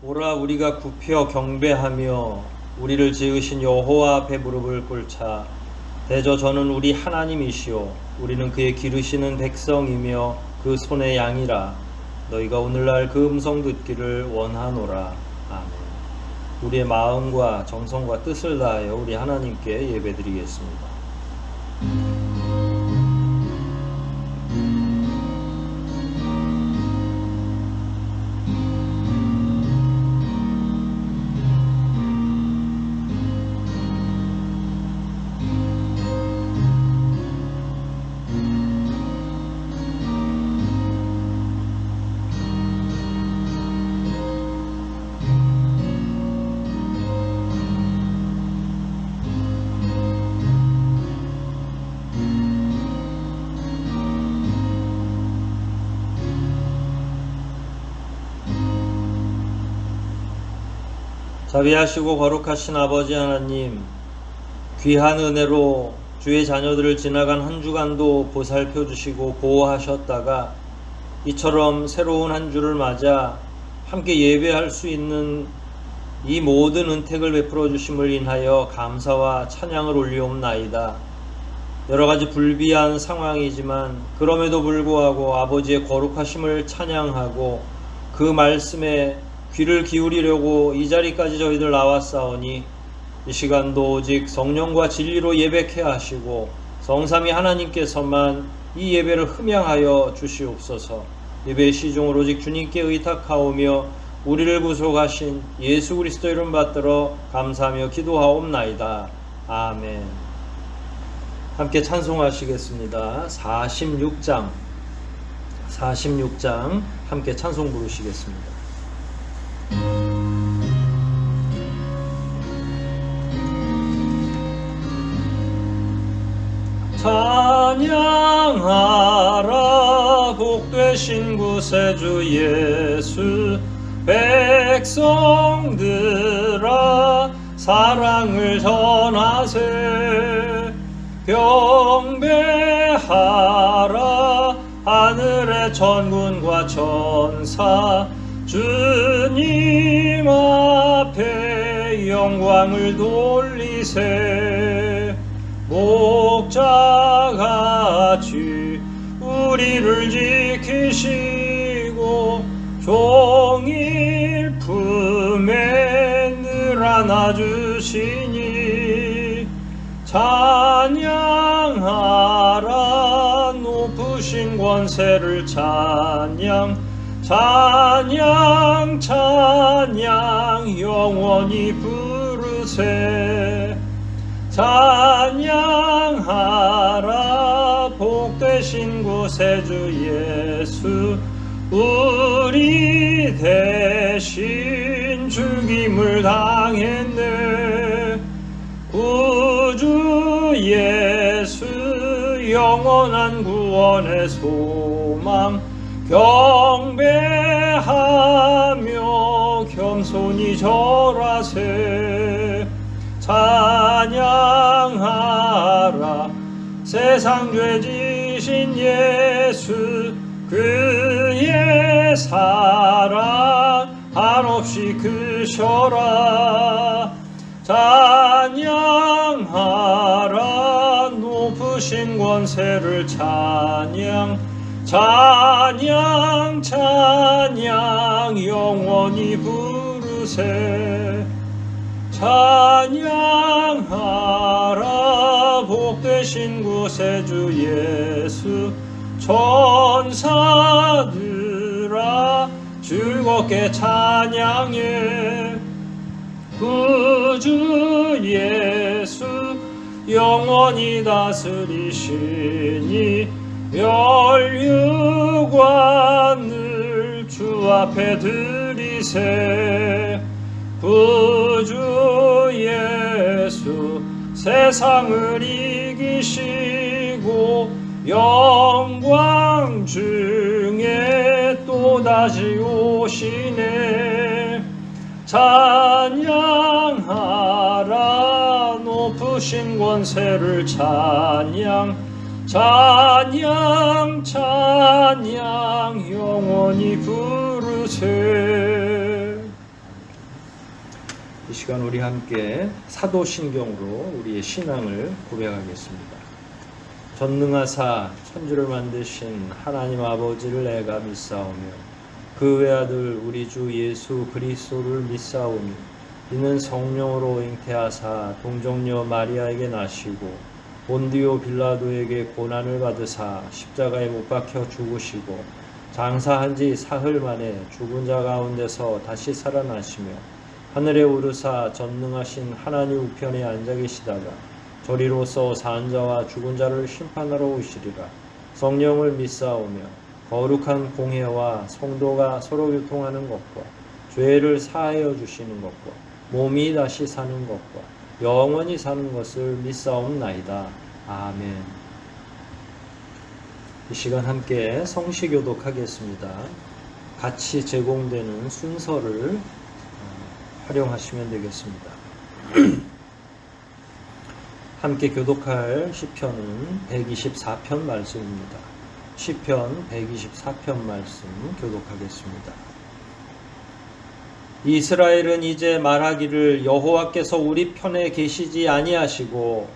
오라 우리가 굽혀 경배하며 우리를 지으신 여호와 앞에 무릎을 꿇자. 대저 저는 우리 하나님이시오 우리는 그의 기르시는 백성이며 그 손의 양이라. 너희가 오늘날 그 음성 듣기를 원하노라. 아멘. 우리의 마음과 정성과 뜻을 다하여 우리 하나님께 예배드리겠습니다. 자비하시고 거룩하신 아버지 하나님, 귀한 은혜로 주의 자녀들을 지나간 한 주간도 보살펴 주시고 보호하셨다가 이처럼 새로운 한 주를 맞아 함께 예배할 수 있는 이 모든 은택을 베풀어 주심을 인하여 감사와 찬양을 올리옵나이다. 여러가지 불비한 상황이지만 그럼에도 불구하고 아버지의 거룩하심을 찬양하고 그 말씀에 귀를 기울이려고 이 자리까지 저희들 나왔사오니 이 시간도 오직 성령과 진리로 예배케 하시고 성삼위 하나님께서만 이 예배를 흠양하여 주시옵소서. 예배의 시종을 오직 주님께 의탁하오며 우리를 구속하신 예수 그리스도 이름 받들어 감사하며 기도하옵나이다. 아멘. 함께 찬송하시겠습니다. 46장 함께 찬송 부르시겠습니다. 찬양하라 복되신 구세주 예수. 백성들아 사랑을 전하세. 경배하라 하늘의 천군과 천사. 주님 앞에 영광을 돌리세. 목자같이 우리를 지키시고 종일 품에 늘 안아주시니. 찬양하라 높으신 권세를 찬양. 찬양 찬양 영원히 부르세. 찬양하라 복되신 구세주 예수. 우리 대신 죽임을 당했네. 구주 예수 영원한 구원의 소망. 경배하며 겸손히 절하세. 찬양하라 세상 죄 지신 예수. 그의 사랑 한없이 크셔라. 찬양하라 높으신 권세를 찬양. 찬양 찬양 영원히 부르세. 찬양하라 복되신 구세주 예수. 천사들아 즐겁게 찬양해. 구주 예수 영원히 다스리시니. 멸류관을 주 앞에 드리세. 구주 예수 세상을 이기시고 영광 중에 또다시 오시네. 찬양하라 높으신 권세를 찬양. 찬양 찬양 영원히 부르세. 시간 우리 함께 사도신경으로 우리의 신앙을 고백하겠습니다. 전능하사 천지를 만드신 하나님 아버지를 내가 믿사오며 그 외아들 우리 주 예수 그리스도를 믿사오니 이는 성령으로 잉태하사 동정녀 마리아에게 나시고 본디오 빌라도에게 고난을 받으사 십자가에 못 박혀 죽으시고 장사한 지 사흘 만에 죽은 자 가운데서 다시 살아나시며 하늘에 오르사 전능하신 하나님 우편에 앉아 계시다가 저리로서 산 자와 죽은 자를 심판하러 오시리라. 성령을 믿사오며 거룩한 공회와 성도가 서로 교통하는 것과 죄를 사하여 주시는 것과 몸이 다시 사는 것과 영원히 사는 것을 믿사옵나이다. 아멘. 이 시간 함께 성시교독하겠습니다. 같이 제공되는 순서를 활용하시면 되겠습니다. 함께 교독할 시편은 124편 말씀입니다. 시편 124편 말씀 교독하겠습니다. 이스라엘은 이제 말하기를 여호와께서 우리 편에 계시지 아니하시고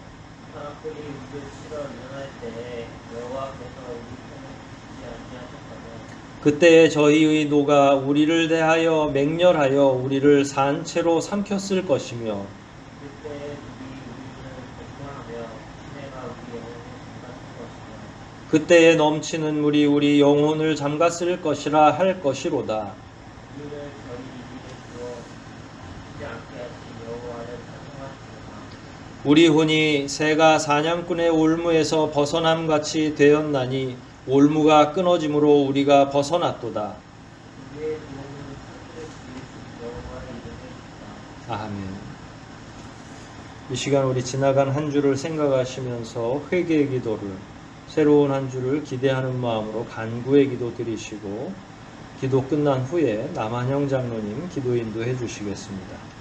사람들이 우리를 치러 일어날 때 여호와께서 우리 편에 계시지 아니하셨다면 그때에 저희의 노가 우리를 대하여 맹렬하여 우리를 산채로 삼켰을 것이며 그때 우리를 공경하며 시내가 우리 영혼을 잠갔을 것이며 그때에 넘치는 물이 우리 영혼을 잠갔을 것이라 할 것이로다. 우리를 저희 입에 주어 죽지 않게 하신 여호와를 찬송하시도다. 우리 혼이 새가 사냥꾼의 올무에서 벗어남같이 되었나니 올무가 끊어짐으로 우리가 벗어났도다. 우리의 구원은 하늘에 주신 여호와의 이름에 있다. 아멘. 이 시간 우리 지나간 한 주를 생각하시면서 회개의 기도를, 새로운 한 주를 기대하는 마음으로 간구의 기도 드리시고 기도 끝난 후에 남한형 장로님 기도 인도해 주시겠습니다.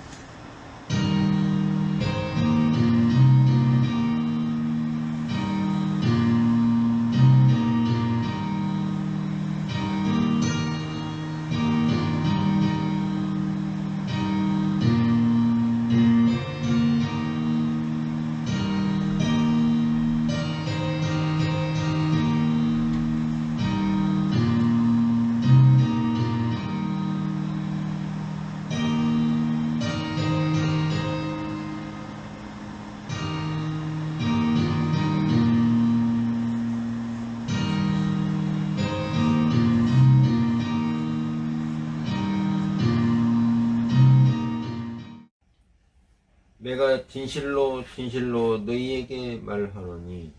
내가 진실로 진실로 너희에게 말하노니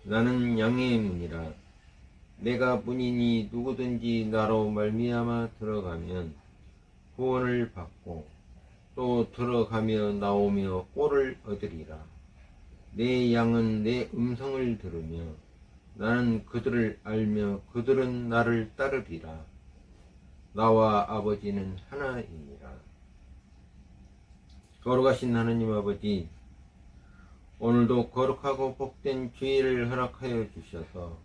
나는 양의 문이라. 내가 문이니 누구든지 나로 말미암아 들어가면 구원을 받고 또 들어가며 나오며 꼴을 얻으리라. 내 양은 내 음성을 들으며 나는 그들을 알며 그들은 나를 따르리라. 나와 아버지는 하나이니라. 거룩하신 하나님 아버지, 오늘도 거룩하고 복된 주일을 허락하여 주셔서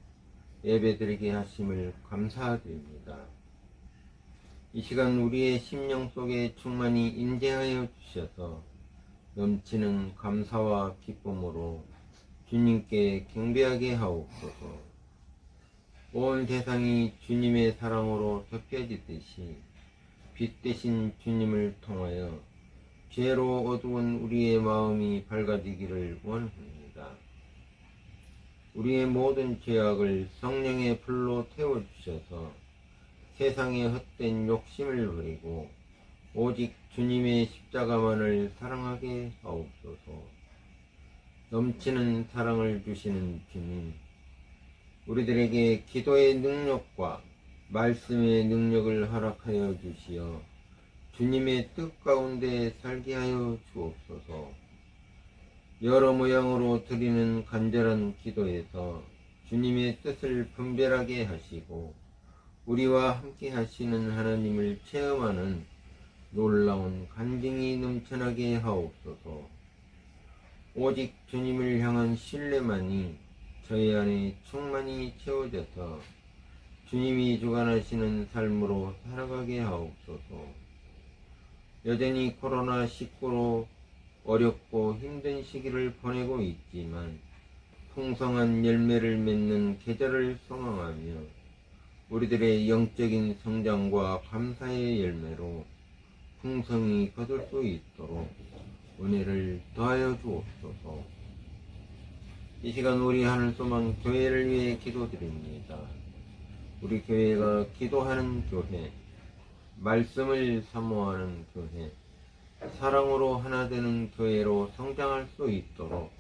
예배드리게 하심을 감사드립니다. 이 시간 우리의 심령 속에 충만히 임재하여 주셔서 넘치는 감사와 기쁨으로 주님께 경배하게 하옵소서. 온 세상이 주님의 사랑으로 덮여지듯이 빛 되신 주님을 통하여 죄로 어두운 우리의 마음이 밝아지기를 원합니다. 우리의 모든 죄악을 성령의 불로 태워주셔서 세상의 헛된 욕심을 버리고 오직 주님의 십자가만을 사랑하게 하옵소서. 넘치는 사랑을 주시는 주님, 우리들에게 기도의 능력과 말씀의 능력을 허락하여 주시어 주님의 뜻 가운데 살게 하여 주옵소서. 여러 모양으로 드리는 간절한 기도에서 주님의 뜻을 분별하게 하시고 우리와 함께 하시는 하나님을 체험하는 놀라운 간증이 넘쳐나게 하옵소서. 오직 주님을 향한 신뢰만이 저희 안에 충만히 채워져서 주님이 주관하시는 삶으로 살아가게 하옵소서. 여전히 코로나19로 어렵고 힘든 시기를 보내고 있지만 풍성한 열매를 맺는 계절을 소망하며 우리들의 영적인 성장과 감사의 열매로 풍성히 거둘 수 있도록 은혜를 더하여 주옵소서. 이 시간 우리 하늘소망 교회를 위해 기도드립니다. 우리 교회가 기도하는 교회, 말씀을 사모하는 교회, 사랑으로 하나 되는 교회로 성장할 수 있도록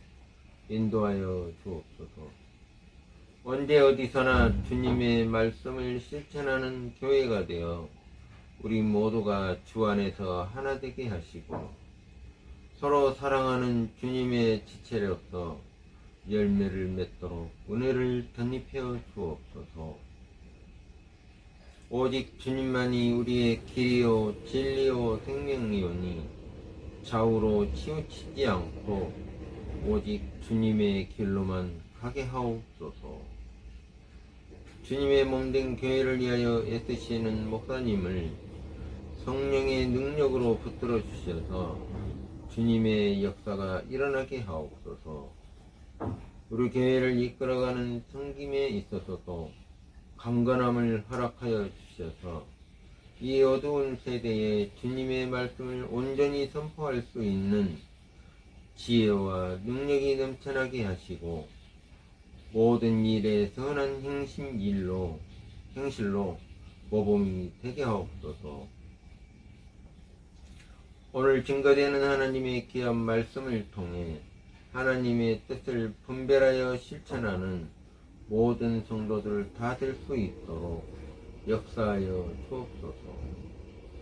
인도하여 주옵소서. 언제 어디서나 주님의 말씀을 실천하는 교회가 되어 우리 모두가 주 안에서 하나 되게 하시고 서로 사랑하는 주님의 지체로서 열매를 맺도록 은혜를 덧입혀 주옵소서. 오직 주님만이 우리의 길이요 진리요 생명이오니 좌우로 치우치지 않고 오직 주님의 길로만 가게 하옵소서. 주님의 몸된 교회를 위하여 애쓰시는 목사님을 성령의 능력으로 붙들어 주셔서 주님의 역사가 일어나게 하옵소서. 우리 교회를 이끌어가는 섬김에 있어서도 강건함을 허락하여 주셔서 이 어두운 세대에 주님의 말씀을 온전히 선포할 수 있는 지혜와 능력이 넘쳐나게 하시고 모든 일에 선한 행실로 모범이 되게 하옵소서. 오늘 증거되는 하나님의 귀한 말씀을 통해 하나님의 뜻을 분별하여 실천하는 모든 성도들을 다 될 수 있도록 역사하여 주옵소서.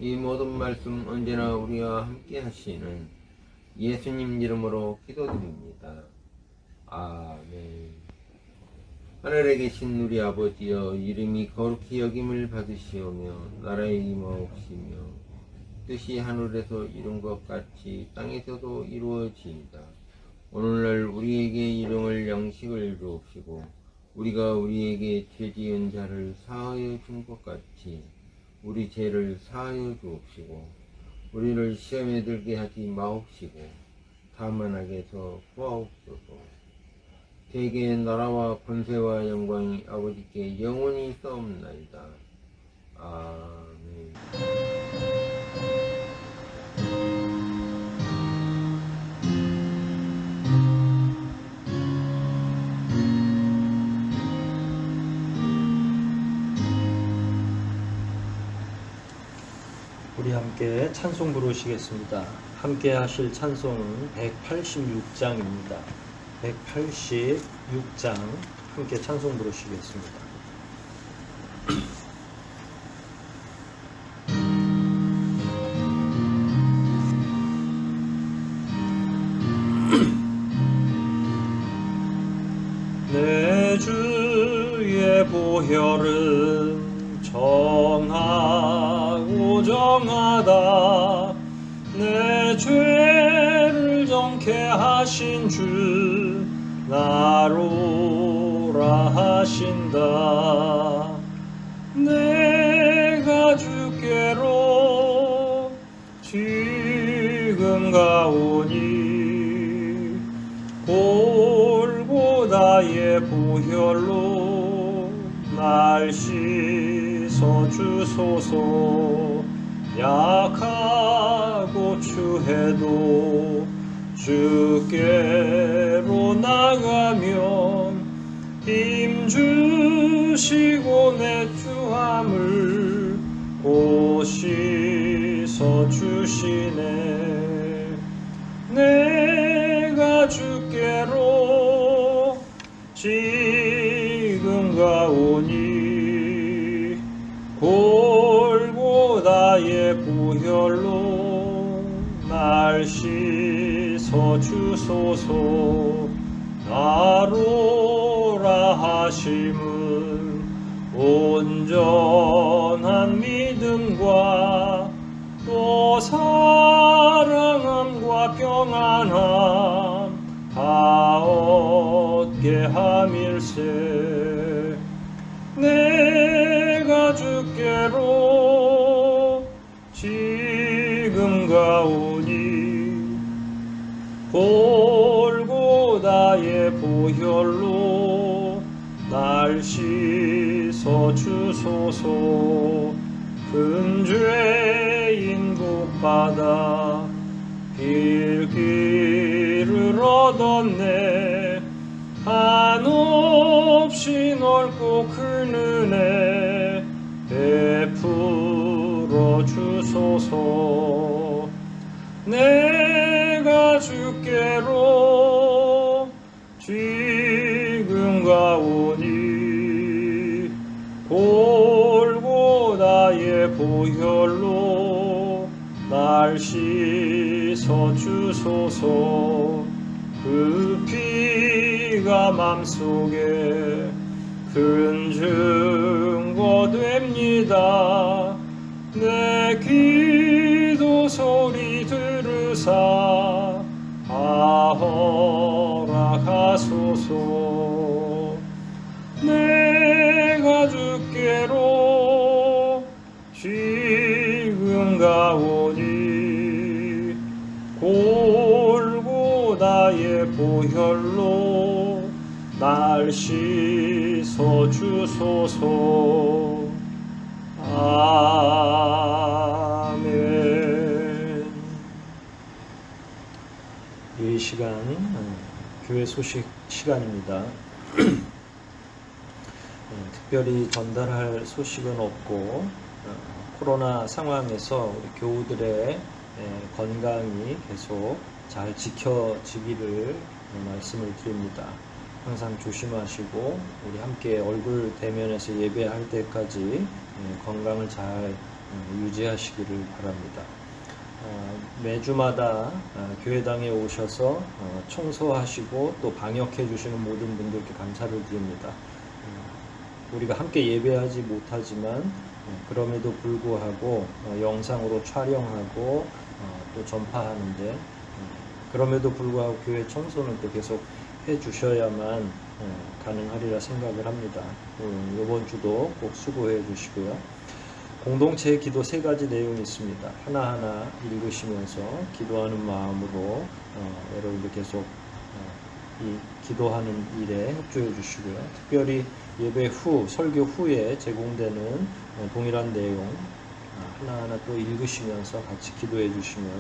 이 모든 말씀 언제나 우리와 함께 하시는 예수님 이름으로 기도드립니다. 아멘. 하늘에 계신 우리 아버지여, 이름이 거룩히 여김을 받으시오며 나라의 임하옵시며 뜻이 하늘에서 이룬 것 같이 땅에서도 이루어지이다. 오늘날 우리에게 일용할 양식을 주옵시고 우리가 우리에게 죄 지은 자를 사하여 준 것 같이 우리 죄를 사하여 주옵시고 우리를 시험에 들게 하지 마옵시고 다만 악에서 구하옵소서. 대개의 나라와 권세와 영광이 아버지께 영원히 있사옵나이다. 아멘. 우리 함께 찬송 부르시겠습니다. 함께 하실 찬송은 186장입니다. 186장 함께 찬송 부르시겠습니다. 내 주의 보혈은 정하고 정하다. 내 죄를 정케 하신 주 나로라 하신다. 내가 주께로 지금 가오니 골고다의 보혈로 날 씻어 주소서. 약하고 추해도 주께로 나가면 힘 주시고 내 주함을 곧 씻어 주시네. 내가 주께로 지금 가오니 골고다의 보혈로 날 씻어 주소서. 나로라 하심은 온전한 믿음과 또 사랑함과 평안함 다 얻게 함일세. 내가 주께로 지금 가 골고다의 보혈로 날 씻어 주소서. 근죄인 복받아 길길을 얻었네. 한없이 넓고 큰 은혜 베풀어 주소서. 내가 주께로 지금 가오니 골고다의 보혈로 날 씻어 주소서. 그 피가 맘속에 큰 증거 됩니다. 내 기도 소리 들으사 허락하소서. 내가 주께로 지금 가오니 골고다의 보혈로 날 씻어 주소서. 아멘. 이 시간은 교회 소식 시간입니다. 특별히 전달할 소식은 없고 코로나 상황에서 우리 교우들의 건강이 계속 잘 지켜지기를 말씀을 드립니다. 항상 조심하시고 우리 함께 얼굴 대면에서 예배할 때까지 건강을 잘 유지하시기를 바랍니다. 매주마다 교회당에 오셔서 청소하시고 또 방역해 주시는 모든 분들께 감사를 드립니다. 우리가 함께 예배하지 못하지만 그럼에도 불구하고 영상으로 촬영하고 또 전파하는데 그럼에도 불구하고 교회 청소는 또 계속 해 주셔야만 가능하리라 생각을 합니다. 이번 주도 꼭 수고해 주시고요. 공동체의 기도 3가지 내용이 있습니다. 하나하나 읽으시면서 기도하는 마음으로 여러분들 계속 이 기도하는 일에 협조해 주시고요. 특별히 예배 후, 설교 후에 제공되는 동일한 내용 하나하나 또 읽으시면서 같이 기도해 주시면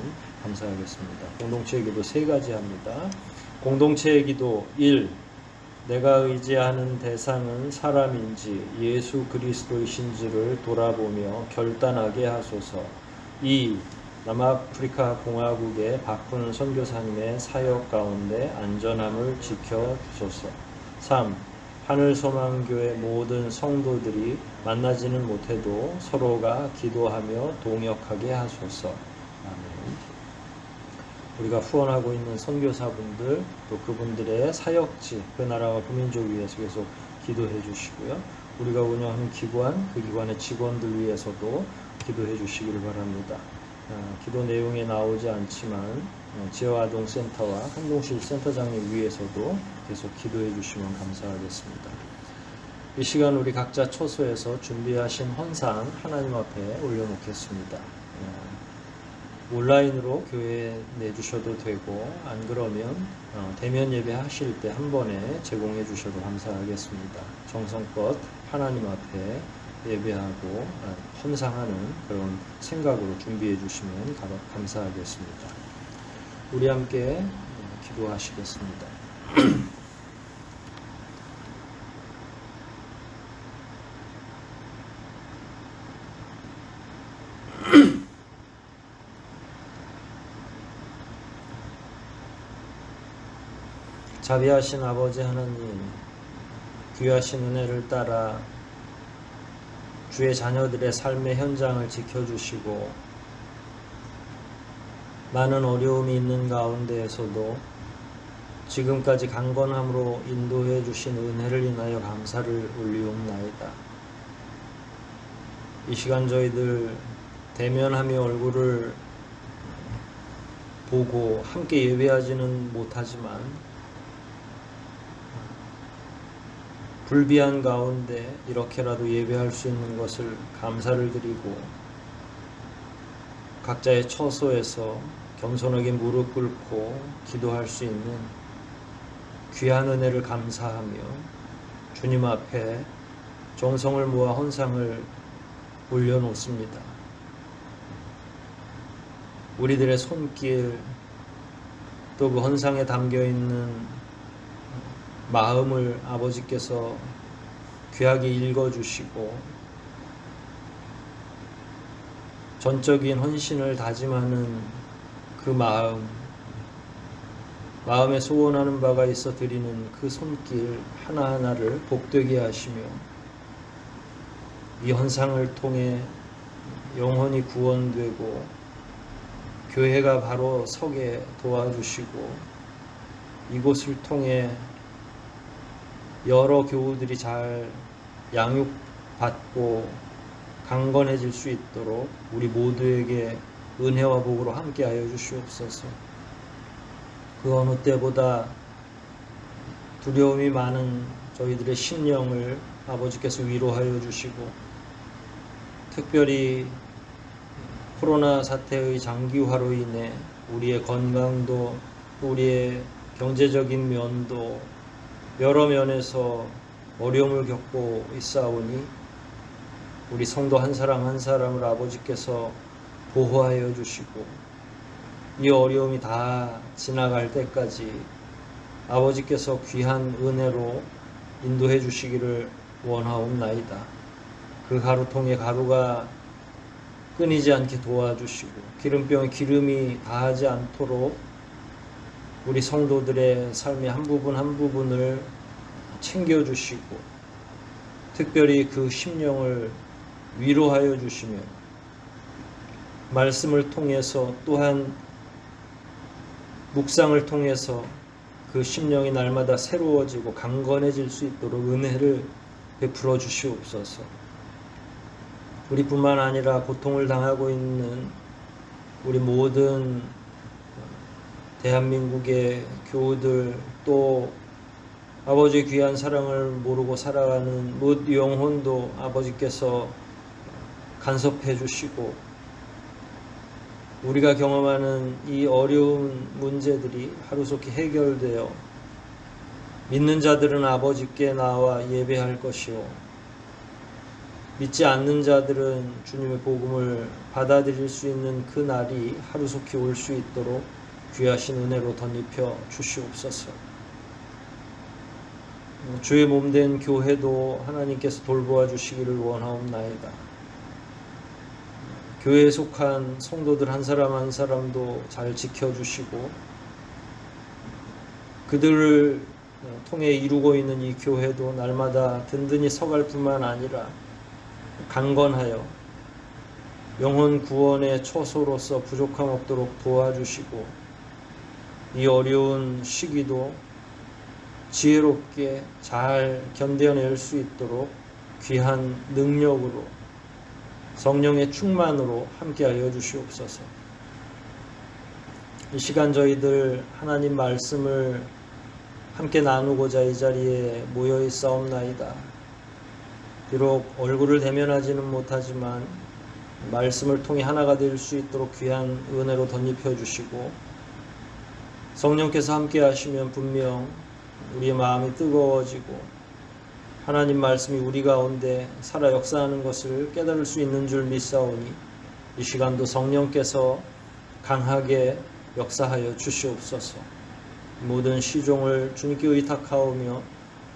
감사하겠습니다. 공동체의 기도 3가지 합니다. 공동체의 기도 1. 내가 의지하는 대상은 사람인지 예수 그리스도이신지를 돌아보며 결단하게 하소서. 2. 남아프리카 공화국의 박훈 선교사님의 사역 가운데 안전함을 지켜주소서. 3. 하늘소망교회 모든 성도들이 만나지는 못해도 서로가 기도하며 동역하게 하소서. 아멘. 우리가 후원하고 있는 선교사분들 또 그분들의 사역지 그 나라와 그 민족 위해서 계속 기도해 주시고요. 우리가 운영하는 기관 그 기관의 직원들 위해서도 기도해 주시기를 바랍니다. 기도 내용에 나오지 않지만 지역아동센터와 한동실 센터장님 위해서도 계속 기도해 주시면 감사하겠습니다. 이 시간 우리 각자 처소에서 준비하신 헌상 하나님 앞에 올려놓겠습니다. 온라인으로 교회에 내주셔도 되고 안 그러면 대면 예배 하실 때 한 번에 제공해 주셔도 감사하겠습니다. 정성껏 하나님 앞에 예배하고 헌상하는 그런 생각으로 준비해 주시면 감사하겠습니다. 우리 함께 기도하시겠습니다. 자비하신 아버지 하나님, 귀하신 은혜를 따라 주의 자녀들의 삶의 현장을 지켜주시고 많은 어려움이 있는 가운데에서도 지금까지 강건함으로 인도해 주신 은혜를 인하여 감사를 올리옵나이다. 이 시간 저희들 대면하며 얼굴을 보고 함께 예배하지는 못하지만 불비한 가운데 이렇게라도 예배할 수 있는 것을 감사를 드리고 각자의 처소에서 겸손하게 무릎 꿇고 기도할 수 있는 귀한 은혜를 감사하며 주님 앞에 정성을 모아 헌상을 올려놓습니다. 우리들의 손길 또 그 헌상에 담겨있는 마음을 아버지께서 귀하게 읽어주시고 전적인 헌신을 다짐하는 그 마음에 소원하는 바가 있어 드리는 그 손길 하나하나를 복되게 하시며 이 헌상을 통해 영혼이 구원되고 교회가 바로 서게 도와주시고 이곳을 통해 여러 교우들이 잘 양육받고 강건해질 수 있도록 우리 모두에게 은혜와 복으로 함께하여 주시옵소서. 그 어느 때보다 두려움이 많은 저희들의 심령을 아버지께서 위로하여 주시고 특별히 코로나 사태의 장기화로 인해 우리의 건강도 우리의 경제적인 면도 여러 면에서 어려움을 겪고 있사오니 우리 성도 한 사람 한 사람을 아버지께서 보호하여 주시고 이 어려움이 다 지나갈 때까지 아버지께서 귀한 은혜로 인도해 주시기를 원하옵나이다. 그 가루 통에 가루가 끊이지 않게 도와주시고 기름병에 기름이 다하지 않도록 우리 성도들의 삶의 한 부분 한 부분을 챙겨주시고 특별히 그 심령을 위로하여 주시며 말씀을 통해서 또한 묵상을 통해서 그 심령이 날마다 새로워지고 강건해질 수 있도록 은혜를 베풀어 주시옵소서. 우리뿐만 아니라 고통을 당하고 있는 우리 모든 대한민국의 교우들 또 아버지의 귀한 사랑을 모르고 살아가는 못 영혼도 아버지께서 간섭해 주시고 우리가 경험하는 이 어려운 문제들이 하루속히 해결되어 믿는 자들은 아버지께 나와 예배할 것이요 믿지 않는 자들은 주님의 복음을 받아들일 수 있는 그 날이 하루속히 올 수 있도록 귀하신 은혜로 덧입혀 주시옵소서. 주의 몸된 교회도 하나님께서 돌보아 주시기를 원하옵나이다. 교회에 속한 성도들 한 사람 한 사람도 잘 지켜주시고 그들을 통해 이루고 있는 이 교회도 날마다 든든히 서갈 뿐만 아니라 강건하여 영혼 구원의 초소로서 부족함 없도록 도와주시고 이 어려운 시기도 지혜롭게 잘 견뎌낼 수 있도록 귀한 능력으로 성령의 충만으로 함께하여 주시옵소서. 이 시간 저희들 하나님 말씀을 함께 나누고자 이 자리에 모여 있사옵나이다. 비록 얼굴을 대면하지는 못하지만 말씀을 통해 하나가 될 수 있도록 귀한 은혜로 덧입혀 주시고 성령께서 함께 하시면 분명 우리의 마음이 뜨거워지고 하나님 말씀이 우리 가운데 살아 역사하는 것을 깨달을 수 있는 줄 믿사오니 이 시간도 성령께서 강하게 역사하여 주시옵소서. 모든 시종을 주님께 의탁하오며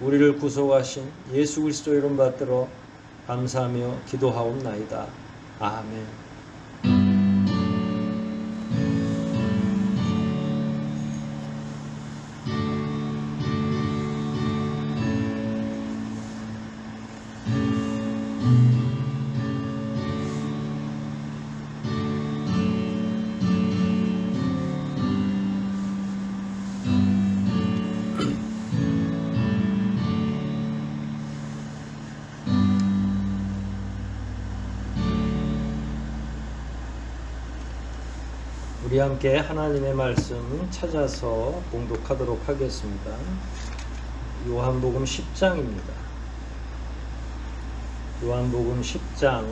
우리를 구속하신 예수 그리스도 이름 받들어 감사하며 기도하옵나이다. 아멘. 우리 함께 하나님의 말씀 찾아서 봉독하도록 하겠습니다. 요한복음 10장입니다. 요한복음 10장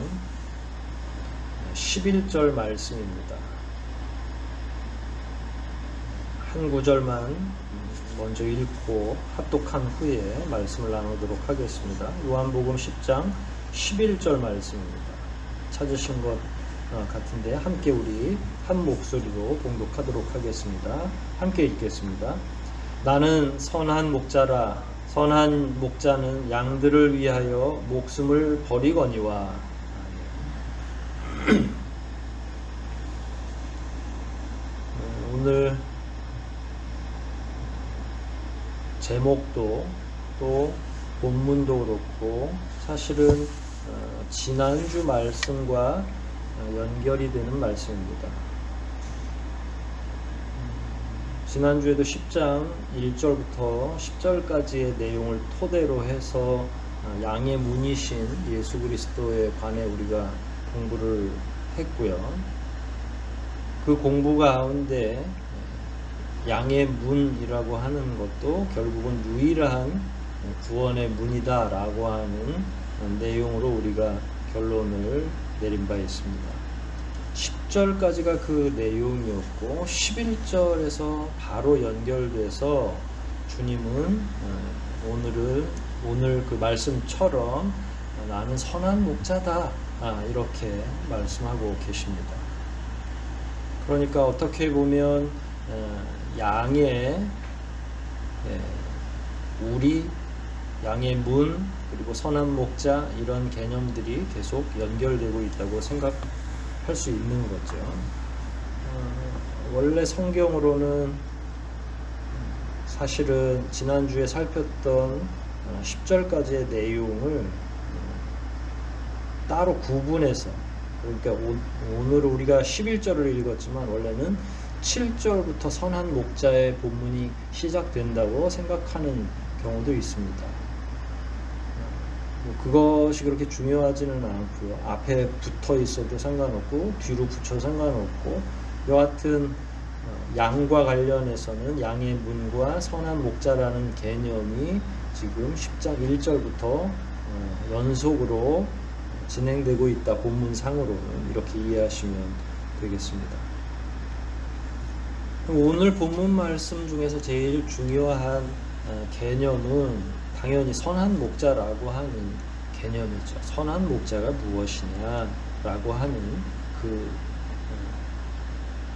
11절 말씀입니다. 한 구절만 먼저 읽고 합독한 후에 말씀을 나누도록 하겠습니다. 요한복음 10장 11절 말씀입니다. 찾으신 것 같은데 함께 우리 한 목소리로 봉독하도록 하겠습니다. 함께 읽겠습니다. 나는 선한 목자라. 선한 목자는 양들을 위하여 목숨을 버리거니와. 오늘 제목도 또 본문도 그렇고 사실은 지난주 말씀과 연결이 되는 말씀입니다. 지난주에도 10장 1절부터 10절까지의 내용을 토대로 해서 양의 문이신 예수 그리스도에 관해 우리가 공부를 했고요. 그 공부 가운데 양의 문이라고 하는 것도 결국은 유일한 구원의 문이다라고 하는 내용으로 우리가 결론을 내린 바 있습니다. 10절까지가 그 내용이었고 11절에서 바로 연결돼서 주님은 오늘 그 말씀처럼 나는 선한 목자다 이렇게 말씀하고 계십니다. 그러니까 어떻게 보면 양의 우리, 양의 문, 그리고 선한 목자 이런 개념들이 계속 연결되고 있다고 생각할 수 있는 거죠. 원래 성경으로는 사실은 지난주에 살폈던 10절까지의 내용을 따로 구분해서, 그러니까 오늘 우리가 11절을 읽었지만 원래는 7절부터 선한 목자의 본문이 시작된다고 생각하는 경우도 있습니다. 그것이 그렇게 중요하지는 않고요. 앞에 붙어 있어도 상관없고 뒤로 붙여도 상관없고, 여하튼 양과 관련해서는 양의 문과 선한 목자라는 개념이 지금 10장 1절부터 연속으로 진행되고 있다. 본문상으로는 이렇게 이해하시면 되겠습니다. 오늘 본문 말씀 중에서 제일 중요한 개념은 당연히 선한 목자라고 하는 개념이죠. 선한 목자가 무엇이냐라고 하는 그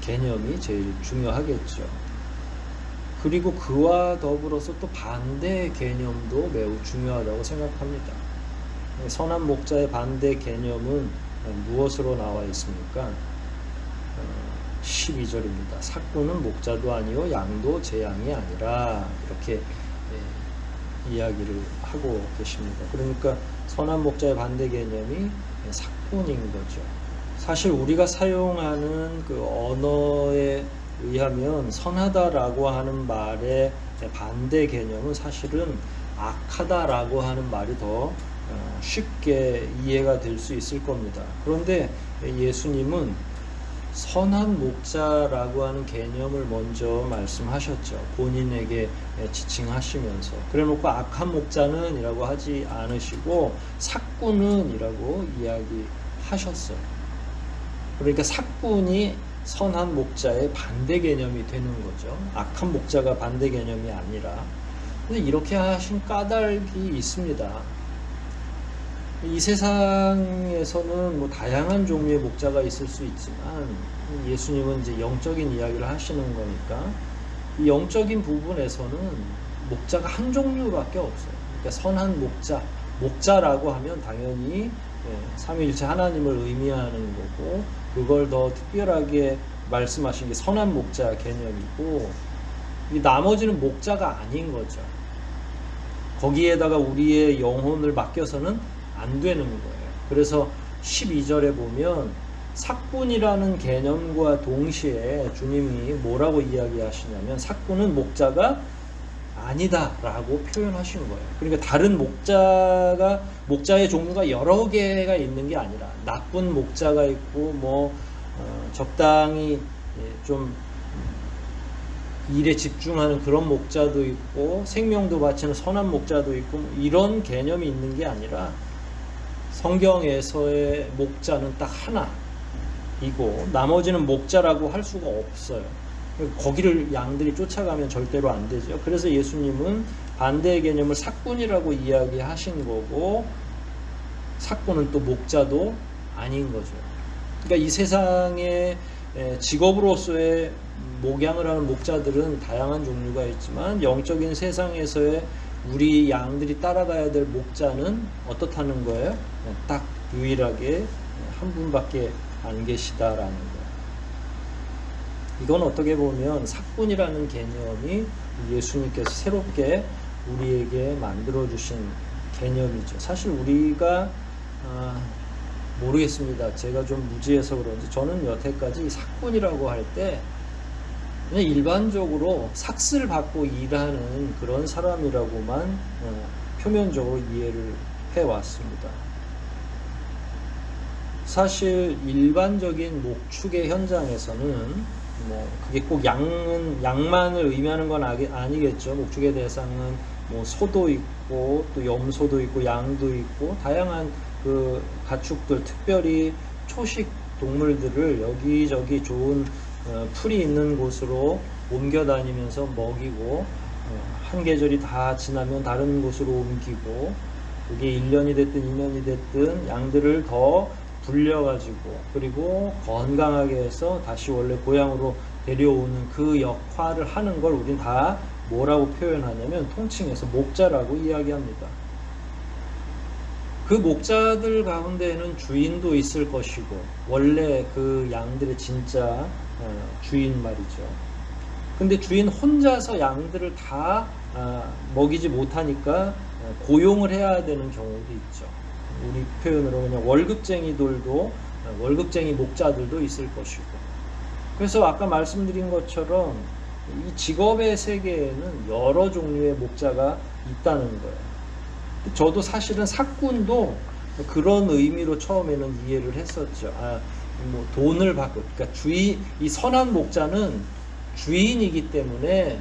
개념이 제일 중요하겠죠. 그리고 그와 더불어서 또 반대 개념도 매우 중요하다고 생각합니다. 선한 목자의 반대 개념은 무엇으로 나와 있습니까? 12절입니다. 삭구는 목자도 아니요 양도 제 양이 아니라, 이렇게 이야기를 하고 계십니다. 그러니까 선한 목자의 반대 개념이 삭군인 거죠. 사실 우리가 사용하는 그 언어에 의하면 선하다라고 하는 말의 반대 개념은 사실은 악하다라고 하는 말이 더 쉽게 이해가 될 수 있을 겁니다. 그런데 예수님은 선한 목자라고 하는 개념을 먼저 말씀하셨죠. 본인에게 지칭하시면서. 그래놓고 악한 목자는 이라고 하지 않으시고 삭군은 이라고 이야기하셨어요. 그러니까 삭군이 선한 목자의 반대 개념이 되는 거죠. 악한 목자가 반대 개념이 아니라. 근데 이렇게 하신 까닭이 있습니다. 이 세상에서는 뭐 다양한 종류의 목자가 있을 수 있지만 예수님은 이제 영적인 이야기를 하시는 거니까 이 영적인 부분에서는 목자가 한 종류밖에 없어요. 그러니까 선한 목자라고 하면 당연히 삼위일체 하나님을 의미하는 거고, 그걸 더 특별하게 말씀하신 게 선한 목자 개념이고, 이 나머지는 목자가 아닌 거죠. 거기에다가 우리의 영혼을 맡겨서는 안 되는 거예요. 그래서 12절에 보면 삭군이라는 개념과 동시에 주님이 뭐라고 이야기하시냐면 삭군은 목자가 아니다 라고 표현하신 거예요. 그러니까 다른 목자의 종류가 여러 개가 있는 게 아니라 나쁜 목자가 있고 적당히 좀 일에 집중하는 그런 목자도 있고 생명도 바치는 선한 목자도 있고 이런 개념이 있는 게 아니라 성경에서의 목자는 딱 하나이고 나머지는 목자라고 할 수가 없어요. 거기를 양들이 쫓아가면 절대로 안 되죠. 그래서 예수님은 반대의 개념을 삭군이라고 이야기하신 거고, 삭군은 또 목자도 아닌 거죠. 그러니까 이 세상에 직업으로서의 목양을 하는 목자들은 다양한 종류가 있지만, 영적인 세상에서의 우리 양들이 따라가야 될 목자는 어떻다는 거예요? 딱 유일하게 한 분밖에 안 계시다라는 거예요. 이건 어떻게 보면 삭군이라는 개념이 예수님께서 새롭게 우리에게 만들어주신 개념이죠. 사실 우리가 모르겠습니다. 제가 좀 무지해서 그런지 저는 여태까지 삭군이라고 할 때 그냥 일반적으로 삭스를 받고 일하는 그런 사람이라고만 표면적으로 이해를 해왔습니다. 사실 일반적인 목축의 현장에서는 그게 꼭 양만을 의미하는 건 아니겠죠. 목축의 대상은 소도 있고 또 염소도 있고 양도 있고 다양한 그 가축들, 특별히 초식 동물들을 여기저기 좋은 풀이 있는 곳으로 옮겨 다니면서 먹이고, 한 계절이 다 지나면 다른 곳으로 옮기고, 그게 1년이 됐든 2년이 됐든 양들을 더 불려가지고 그리고 건강하게 해서 다시 원래 고향으로 데려오는 그 역할을 하는 걸 우린 다 뭐라고 표현하냐면 통칭해서 목자라고 이야기합니다. 그 목자들 가운데에는 주인도 있을 것이고, 원래 그 양들의 진짜 주인 말이죠. 근데 주인 혼자서 양들을 다 먹이지 못하니까 고용을 해야 되는 경우도 있죠. 우리 표현으로 그냥 월급쟁이 목자들도 있을 것이고. 그래서 아까 말씀드린 것처럼 이 직업의 세계에는 여러 종류의 목자가 있다는 거예요. 저도 사실은 삭군도 그런 의미로 처음에는 이해를 했었죠. 돈을 받고, 그러니까 이 선한 목자는 주인이기 때문에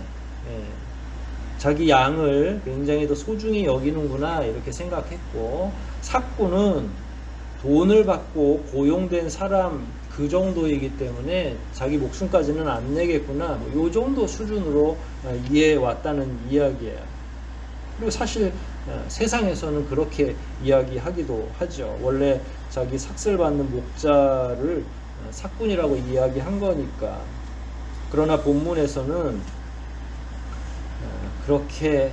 자기 양을 굉장히 더 소중히 여기는구나 이렇게 생각했고, 삭군은 돈을 받고 고용된 사람 그 정도이기 때문에 자기 목숨까지는 안 내겠구나, 요 정도 수준으로 이해해 왔다는 이야기예요. 그리고 사실 세상에서는 그렇게 이야기하기도 하죠. 원래 자기 삭슬 받는 목자를 삭군이라고 이야기한 거니까. 그러나 본문에서는 그렇게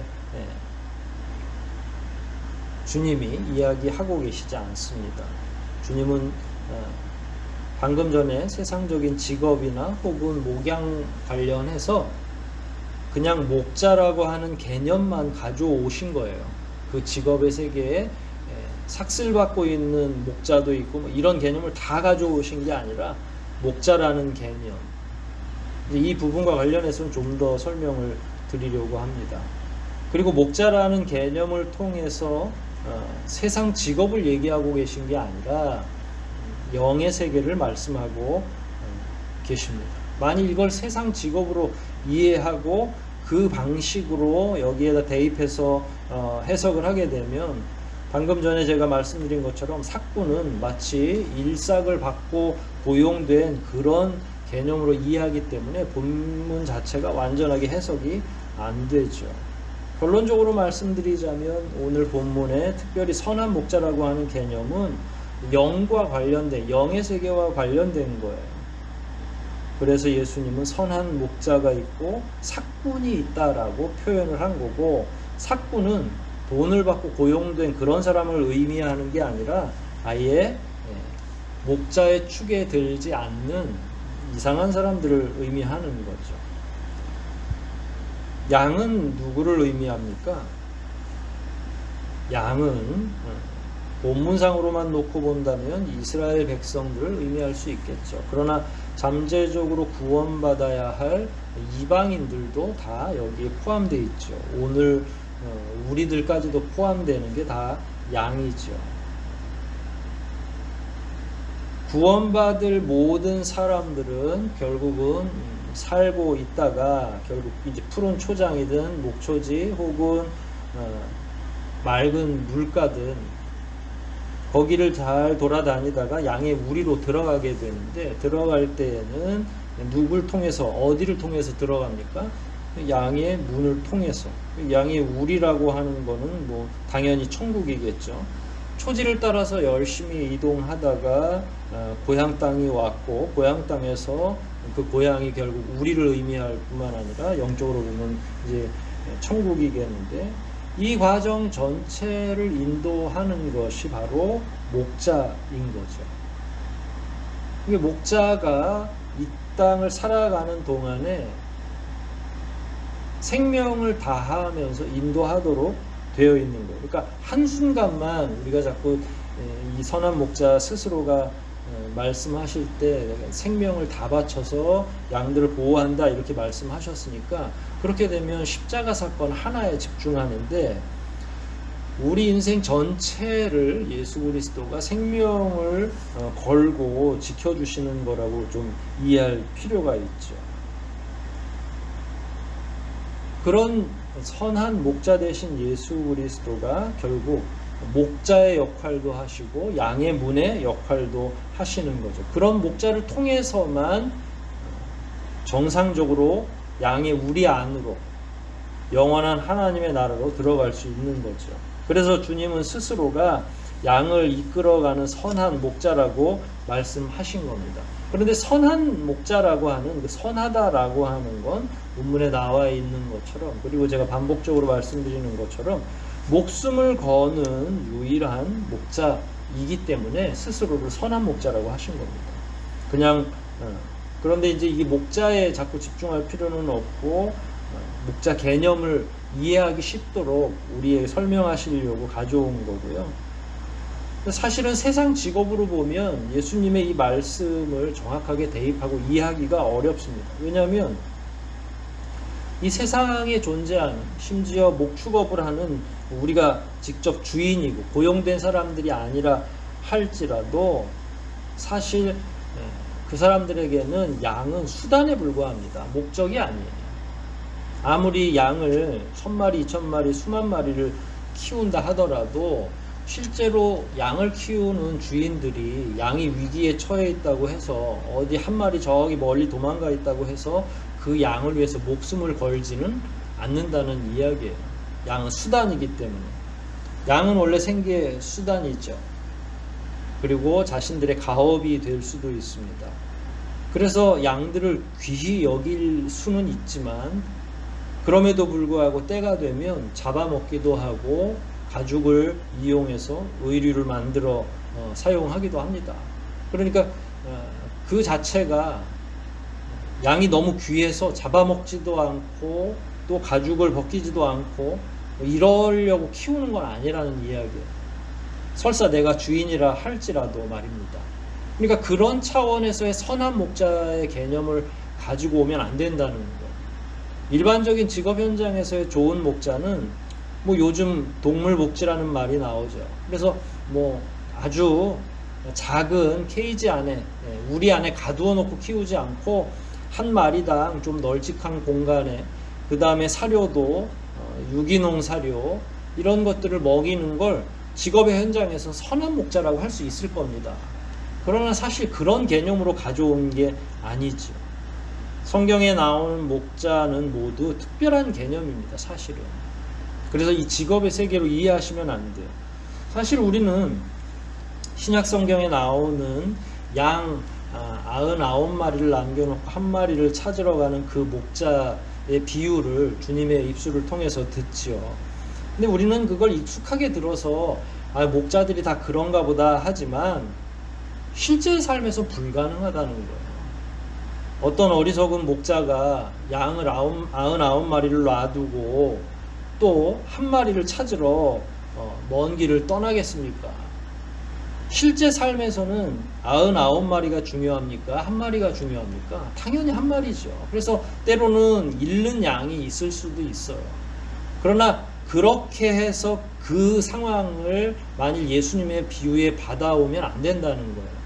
주님이 이야기하고 계시지 않습니다. 주님은 방금 전에 세상적인 직업이나 혹은 목양 관련해서 그냥 목자라고 하는 개념만 가져오신 거예요. 그 직업의 세계에 삭슬 받고 있는 목자도 있고 이런 개념을 다 가져오신 게 아니라 목자라는 개념, 이 부분과 관련해서는 좀 더 설명을 드리려고 합니다. 그리고 목자라는 개념을 통해서 세상 직업을 얘기하고 계신 게 아니라 영의 세계를 말씀하고 계십니다. 만일 이걸 세상 직업으로 이해하고 그 방식으로 여기에다 대입해서 해석을 하게 되면, 방금 전에 제가 말씀드린 것처럼 삭군은 마치 일삭을 받고 고용된 그런 개념으로 이해하기 때문에 본문 자체가 완전하게 해석이 안 되죠. 결론적으로 말씀드리자면 오늘 본문에 특별히 선한 목자라고 하는 개념은 영과 관련된, 영의 세계와 관련된 거예요. 그래서 예수님은 선한 목자가 있고 삭군이 있다라고 표현을 한 거고, 삭군은 돈을 받고 고용된 그런 사람을 의미하는 게 아니라 아예 목자의 축에 들지 않는 이상한 사람들을 의미하는 거죠. 양은 누구를 의미합니까? 양은 본문상으로만 놓고 본다면 이스라엘 백성들을 의미할 수 있겠죠. 그러나 잠재적으로 구원받아야 할 이방인들도 다 여기에 포함되어 있죠. 오늘 우리들까지도 포함되는 게 다 양이죠. 구원받을 모든 사람들은 결국은 살고 있다가 결국 이제 푸른 초장이든 목초지 혹은 맑은 물가든 거기를 잘 돌아다니다가 양의 우리로 들어가게 되는데, 들어갈 때에는 누굴 통해서, 어디를 통해서 들어갑니까? 양의 문을 통해서. 양의 우리라고 하는 거는 뭐 당연히 천국이겠죠. 초지를 따라서 열심히 이동하다가 고향 땅이 왔고, 고향 땅에서 그 고향이 결국 우리를 의미할 뿐만 아니라 영적으로 보면 이제 천국이겠는데, 이 과정 전체를 인도하는 것이 바로 목자인 거죠. 이게 목자가 이 땅을 살아가는 동안에 생명을 다하면서 인도하도록 되어 있는 거예요. 그러니까 한순간만 우리가 자꾸 이 선한 목자 스스로가 말씀하실 때 생명을 다 바쳐서 양들을 보호한다 이렇게 말씀하셨으니까, 그렇게 되면 십자가 사건 하나에 집중하는데, 우리 인생 전체를 예수 그리스도가 생명을 걸고 지켜주시는 거라고 좀 이해할 필요가 있죠. 그런 선한 목자 되신 예수 그리스도가 결국 목자의 역할도 하시고 양의 문의 역할도 하시는 거죠. 그런 목자를 통해서만 정상적으로 양의 우리 안으로 영원한 하나님의 나라로 들어갈 수 있는 거죠. 그래서 주님은 스스로가 양을 이끌어가는 선한 목자라고 말씀하신 겁니다. 그런데 선한 목자라고 하는, 선하다라고 하는 건 본문에 나와 있는 것처럼, 그리고 제가 반복적으로 말씀드리는 것처럼 목숨을 거는 유일한 목자이기 때문에 스스로를 선한 목자라고 하신 겁니다. 그냥 그런데 이제 이 목자에 자꾸 집중할 필요는 없고, 목자 개념을 이해하기 쉽도록 우리에게 설명하시려고 가져온 거고요. 사실은 세상 직업으로 보면 예수님의 이 말씀을 정확하게 대입하고 이해하기가 어렵습니다. 왜냐하면 이 세상에 존재하는, 심지어 목축업을 하는 우리가 직접 주인이고 고용된 사람들이 아니라 할지라도 사실 그 사람들에게는 양은 수단에 불과합니다. 목적이 아니에요. 아무리 양을 1000마리, 2000마리, 수만 마리를 키운다 하더라도 실제로 양을 키우는 주인들이 양이 위기에 처해 있다고 해서 어디 한 마리 저기 멀리 도망가 있다고 해서 그 양을 위해서 목숨을 걸지는 않는다는 이야기예요. 양은 수단이기 때문에. 양은 원래 생계의 수단이죠. 그리고 자신들의 가업이 될 수도 있습니다. 그래서 양들을 귀히 여길 수는 있지만, 그럼에도 불구하고 때가 되면 잡아먹기도 하고 가죽을 이용해서 의류를 만들어 사용하기도 합니다. 그러니까 그 자체가 양이 너무 귀해서 잡아먹지도 않고 또 가죽을 벗기지도 않고 이러려고 키우는 건 아니라는 이야기예요. 설사 내가 주인이라 할지라도 말입니다. 그러니까 그런 차원에서의 선한 목자의 개념을 가지고 오면 안 된다는 거예요. 일반적인 직업 현장에서의 좋은 목자는 뭐 요즘 동물복지라는 말이 나오죠. 그래서 뭐 아주 작은 케이지 안에, 우리 안에 가두어 놓고 키우지 않고 한 마리당 좀 널찍한 공간에, 그 다음에 사료도 유기농 사료 이런 것들을 먹이는 걸 직업의 현장에서 선한 목자라고 할 수 있을 겁니다. 그러나 사실 그런 개념으로 가져온 게 아니죠. 성경에 나오는 목자는 모두 특별한 개념입니다. 사실은. 그래서 이 직업의 세계로 이해하시면 안 돼요. 사실 우리는 신약 성경에 나오는 양 99마리를 남겨놓고 한 마리를 찾으러 가는 그 목자의 비유를 주님의 입술을 통해서 듣지요. 근데 우리는 그걸 익숙하게 들어서 목자들이 다 그런가 보다 하지만 실제 삶에서 불가능하다는 거예요. 어떤 어리석은 목자가 양을 99마리를 놔두고 또 한 마리를 찾으러 먼 길을 떠나겠습니까? 실제 삶에서는 99마리가 중요합니까? 한 마리가 중요합니까? 당연히 한 마리죠. 그래서 때로는 잃는 양이 있을 수도 있어요. 그러나 그렇게 해서 그 상황을 만일 예수님의 비유에 받아오면 안 된다는 거예요.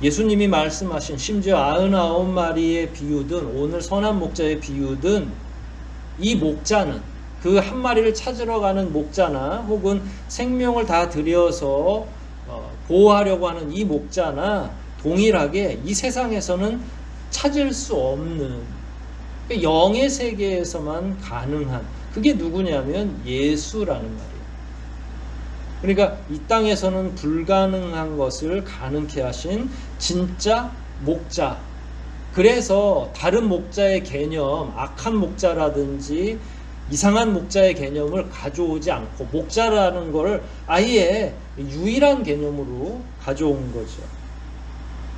예수님이 말씀하신 심지어 99마리의 비유든 오늘 선한 목자의 비유든 이 목자는, 그 한 마리를 찾으러 가는 목자나 혹은 생명을 다 들여서 보호하려고 하는 이 목자나 동일하게 이 세상에서는 찾을 수 없는, 그러니까 영의 세계에서만 가능한, 그게 누구냐면 예수라는 말이에요. 그러니까 이 땅에서는 불가능한 것을 가능케 하신 진짜 목자. 그래서 다른 목자의 개념, 악한 목자라든지 이상한 목자의 개념을 가져오지 않고 목자라는 걸 아예 유일한 개념으로 가져온 거죠.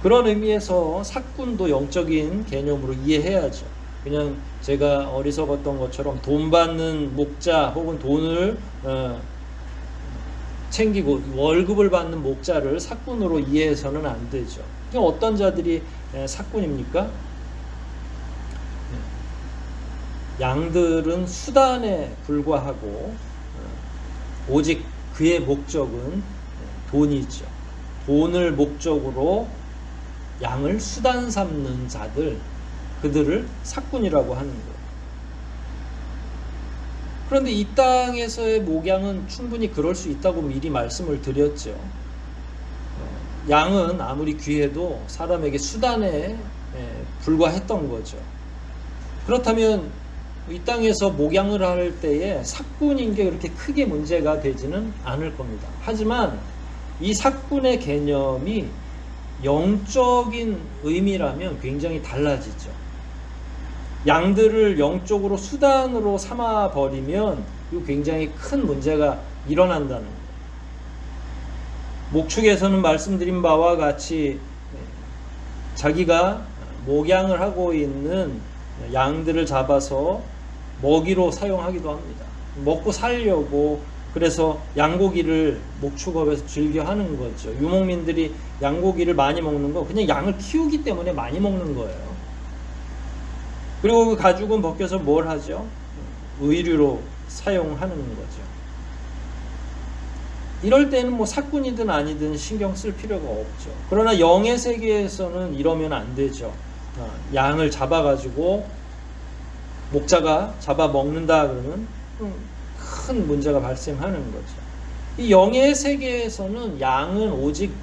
그런 의미에서 사꾼도 영적인 개념으로 이해해야죠. 그냥 제가 어리석었던 것처럼 돈 받는 목자 혹은 돈을 챙기고 월급을 받는 목자를 사꾼으로 이해해서는 안 되죠. 어떤 자들이 사꾼입니까? 양들은 수단에 불과하고 오직 그의 목적은 돈이죠. 돈을 목적으로 양을 수단 삼는 자들, 그들을 사꾼이라고 하는 거예요. 그런데 이 땅에서의 목양은 충분히 그럴 수 있다고 미리 말씀을 드렸죠. 양은 아무리 귀해도 사람에게 수단에 불과했던 거죠. 그렇다면 이 땅에서 목양을 할 때에 사꾼인 게 그렇게 크게 문제가 되지는 않을 겁니다. 하지만 이 사꾼의 개념이 영적인 의미라면 굉장히 달라지죠. 양들을 영적으로 수단으로 삼아 버리면 이거 굉장히 큰 문제가 일어난다는 거예요. 목축에서는 말씀드린 바와 같이 자기가 목양을 하고 있는 양들을 잡아서 먹이로 사용하기도 합니다. 먹고 살려고 그래서 양고기를 목축업에서 즐겨 하는 거죠. 유목민들이 양고기를 많이 먹는 거 그냥 양을 키우기 때문에 많이 먹는 거예요. 그리고 그 가죽은 벗겨서 뭘 하죠? 의류로 사용하는 거죠. 이럴 때는 뭐 사꾼이든 아니든 신경 쓸 필요가 없죠. 그러나 영의 세계에서는 이러면 안 되죠. 양을 잡아가지고 목자가 잡아먹는다 그러면 큰 문제가 발생하는 거죠. 이 영의 세계에서는 양은 오직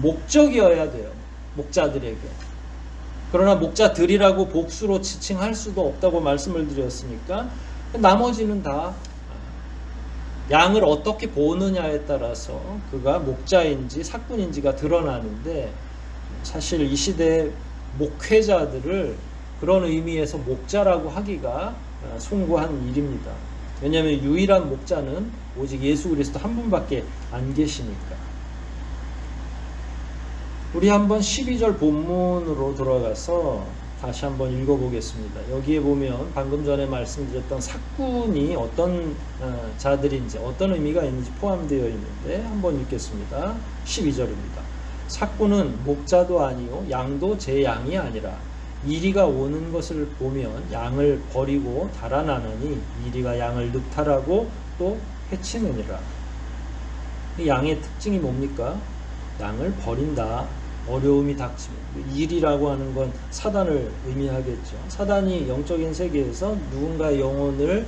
목적이어야 돼요. 목자들에게. 그러나 목자들이라고 복수로 지칭할 수도 없다고 말씀을 드렸으니까 나머지는 다 양을 어떻게 보느냐에 따라서 그가 목자인지 사꾼인지가 드러나는데, 사실 이 시대의 목회자들을 그런 의미에서 목자라고 하기가 숭고한 일입니다. 왜냐하면 유일한 목자는 오직 예수 그리스도 한 분밖에 안 계시니까. 우리 한번 12절 본문으로 돌아가서 다시 한번 읽어보겠습니다. 여기에 보면 방금 전에 말씀드렸던 사꾼이 어떤 자들인지, 어떤 의미가 있는지 포함되어 있는데 한번 읽겠습니다. 12절입니다. 사꾼은 목자도 아니요 양도 제 양이 아니라 이리가 오는 것을 보면 양을 버리고 달아나느니 이리가 양을 늑탈하고 또 해치느니라. 이 양의 특징이 뭡니까? 양을 버린다. 어려움이 닥치면, 일이라고 하는 건 사단을 의미하겠죠. 사단이 영적인 세계에서 누군가의 영혼을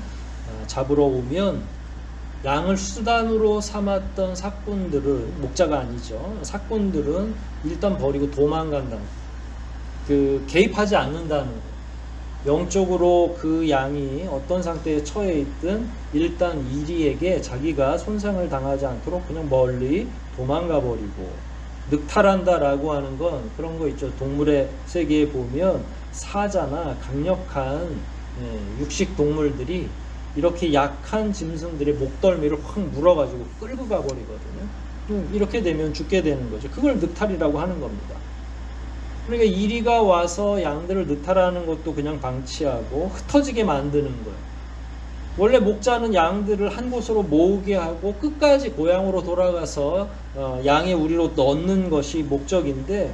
잡으러 오면 양을 수단으로 삼았던 사꾼들은, 목자가 아니죠, 사꾼들은 일단 버리고 도망간다. 개입하지 않는다는 거예요. 영적으로 그 양이 어떤 상태에 처해 있든 일단 이리에게 자기가 손상을 당하지 않도록 그냥 멀리 도망가 버리고, 늑탈한다라고 하는 건 그런 거 있죠. 동물의 세계에 보면 사자나 강력한 육식 동물들이 이렇게 약한 짐승들의 목덜미를 확 물어가지고 끌고 가버리거든요. 이렇게 되면 죽게 되는 거죠. 그걸 늑탈이라고 하는 겁니다. 그러니까 이리가 와서 양들을 늑탈하는 것도 그냥 방치하고 흩어지게 만드는 거예요. 원래 목자는 양들을 한 곳으로 모으게 하고 끝까지 고향으로 돌아가서 양의 우리로 넣는 것이 목적인데,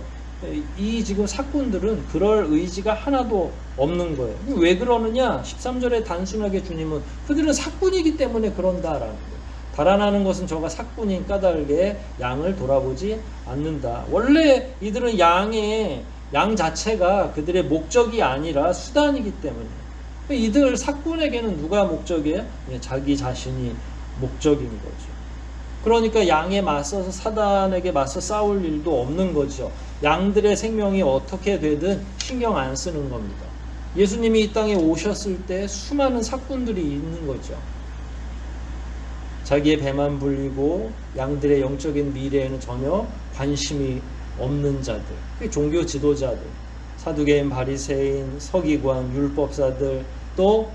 이 지금 사꾼들은 그럴 의지가 하나도 없는 거예요. 왜 그러느냐? 13절에 단순하게 주님은 그들은 사꾼이기 때문에 그런다라는 거예요. 달아나는 것은 저가 사꾼인 까닭에 양을 돌아보지 않는다. 원래 이들은 양 자체가 그들의 목적이 아니라 수단이기 때문에. 이들 사꾼에게는 누가 목적이에요? 자기 자신이 목적인 거죠. 그러니까 양에 맞서서 사단에게 맞서 싸울 일도 없는 거죠. 양들의 생명이 어떻게 되든 신경 안 쓰는 겁니다. 예수님이 이 땅에 오셨을 때 수많은 사꾼들이 있는 거죠. 자기의 배만 불리고 양들의 영적인 미래에는 전혀 관심이 없는 자들, 그게 종교 지도자들, 사두개인, 바리새인, 서기관, 율법사들, 또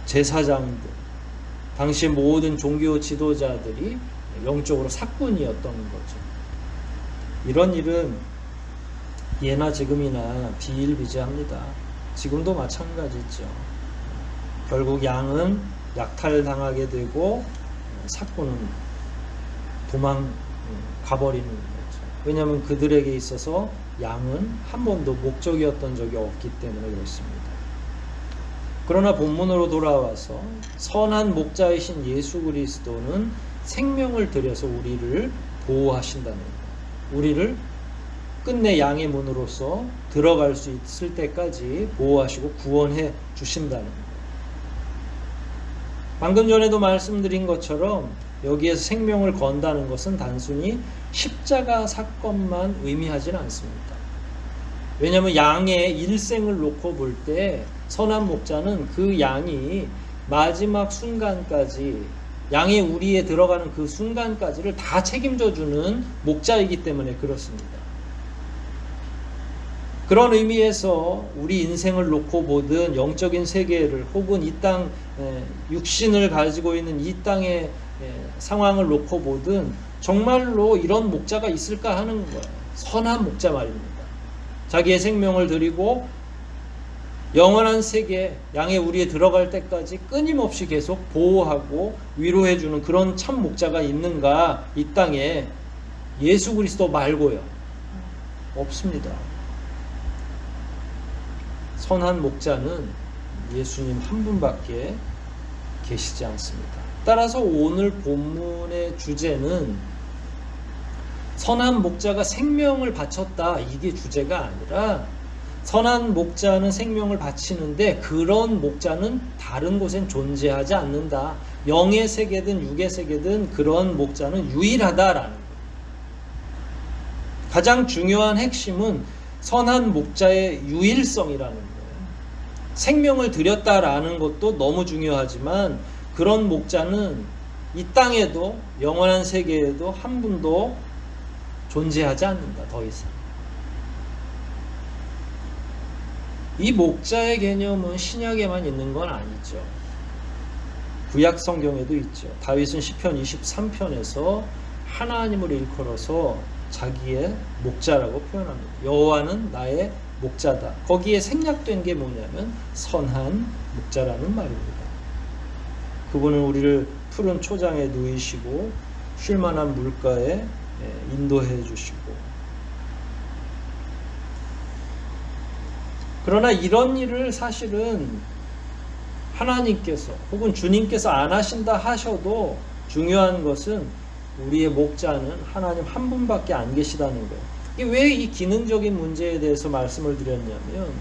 제사장들, 당시 모든 종교 지도자들이 영적으로 사꾼이었던 거죠. 이런 일은 예나 지금이나 비일비재합니다. 지금도 마찬가지죠. 결국 양은 약탈당하게 되고 사꾼은 가버리는 거죠. 왜냐하면 그들에게 있어서 양은 한 번도 목적이었던 적이 없기 때문에 그렇습니다. 그러나 본문으로 돌아와서 선한 목자이신 예수 그리스도는 생명을 들여서 우리를 보호하신다는 거예요. 우리를 끝내 양의 문으로서 들어갈 수 있을 때까지 보호하시고 구원해 주신다는 거예요. 방금 전에도 말씀드린 것처럼 여기에서 생명을 건다는 것은 단순히 십자가 사건만 의미하지는 않습니다. 왜냐하면 양의 일생을 놓고 볼 때 선한 목자는 그 양이 마지막 순간까지, 양의 우리에 들어가는 그 순간까지를 다 책임져 주는 목자이기 때문에 그렇습니다. 그런 의미에서 우리 인생을 놓고 보든 영적인 세계를 혹은 이 땅 육신을 가지고 있는 이 땅의 상황을 놓고 보든 정말로 이런 목자가 있을까 하는 거예요. 선한 목자 말입니다. 자기의 생명을 드리고 영원한 세계, 양의 우리에 들어갈 때까지 끊임없이 계속 보호하고 위로해주는 그런 참 목자가 있는가, 이 땅에. 예수 그리스도 말고요. 없습니다. 선한 목자는 예수님 한 분밖에 계시지 않습니다. 따라서 오늘 본문의 주제는 선한 목자가 생명을 바쳤다, 이게 주제가 아니라 선한 목자는 생명을 바치는데 그런 목자는 다른 곳엔 존재하지 않는다. 영의 세계든 육의 세계든 그런 목자는 유일하다라는 거예요. 가장 중요한 핵심은 선한 목자의 유일성이라는 거예요. 생명을 드렸다라는 것도 너무 중요하지만 그런 목자는 이 땅에도 영원한 세계에도 한 분도 존재하지 않는다, 더 이상. 이 목자의 개념은 신약에만 있는 건 아니죠. 구약 성경에도 있죠. 다윗은 시편 23편에서 하나님을 일컬어서 자기의 목자라고 표현합니다. 여호와는 나의 목자다. 거기에 생략된 게 뭐냐면 선한 목자라는 말입니다. 그분은 우리를 푸른 초장에 누이시고 쉴만한 물가에 인도해 주시고, 그러나 이런 일을 사실은 하나님께서 혹은 주님께서 안 하신다 하셔도 중요한 것은 우리의 목자는 하나님 한 분밖에 안 계시다는 거예요. 왜 이 기능적인 문제에 대해서 말씀을 드렸냐면,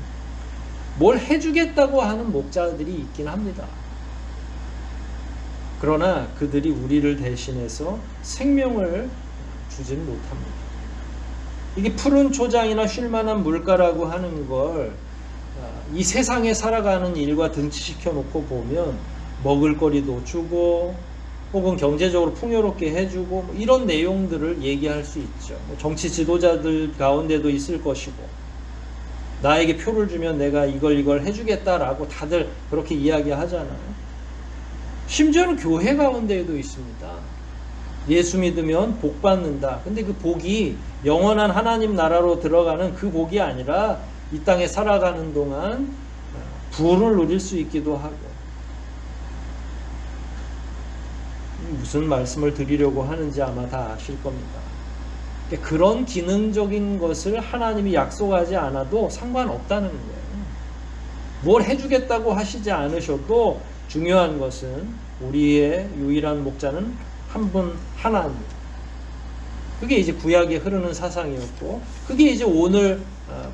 뭘 해주겠다고 하는 목자들이 있긴 합니다. 그러나 그들이 우리를 대신해서 생명을 주진 못합니다. 이게 푸른 초장이나 쉴만한 물가라고 하는 걸 이 세상에 살아가는 일과 등치시켜 놓고 보면 먹을거리도 주고 혹은 경제적으로 풍요롭게 해주고 이런 내용들을 얘기할 수 있죠. 정치 지도자들 가운데도 있을 것이고, 나에게 표를 주면 내가 이걸 해주겠다라고 다들 그렇게 이야기하잖아요. 심지어는 교회 가운데에도 있습니다. 예수 믿으면 복 받는다. 근데 그 복이 영원한 하나님 나라로 들어가는 그 복이 아니라 이 땅에 살아가는 동안 부를 누릴 수 있기도 하고. 무슨 말씀을 드리려고 하는지 아마 다 아실 겁니다. 그런 기능적인 것을 하나님이 약속하지 않아도 상관없다는 거예요. 뭘 해주겠다고 하시지 않으셔도 중요한 것은 우리의 유일한 목자는 한 분 하나님. 그게 이제 구약에 흐르는 사상이었고, 그게 이제 오늘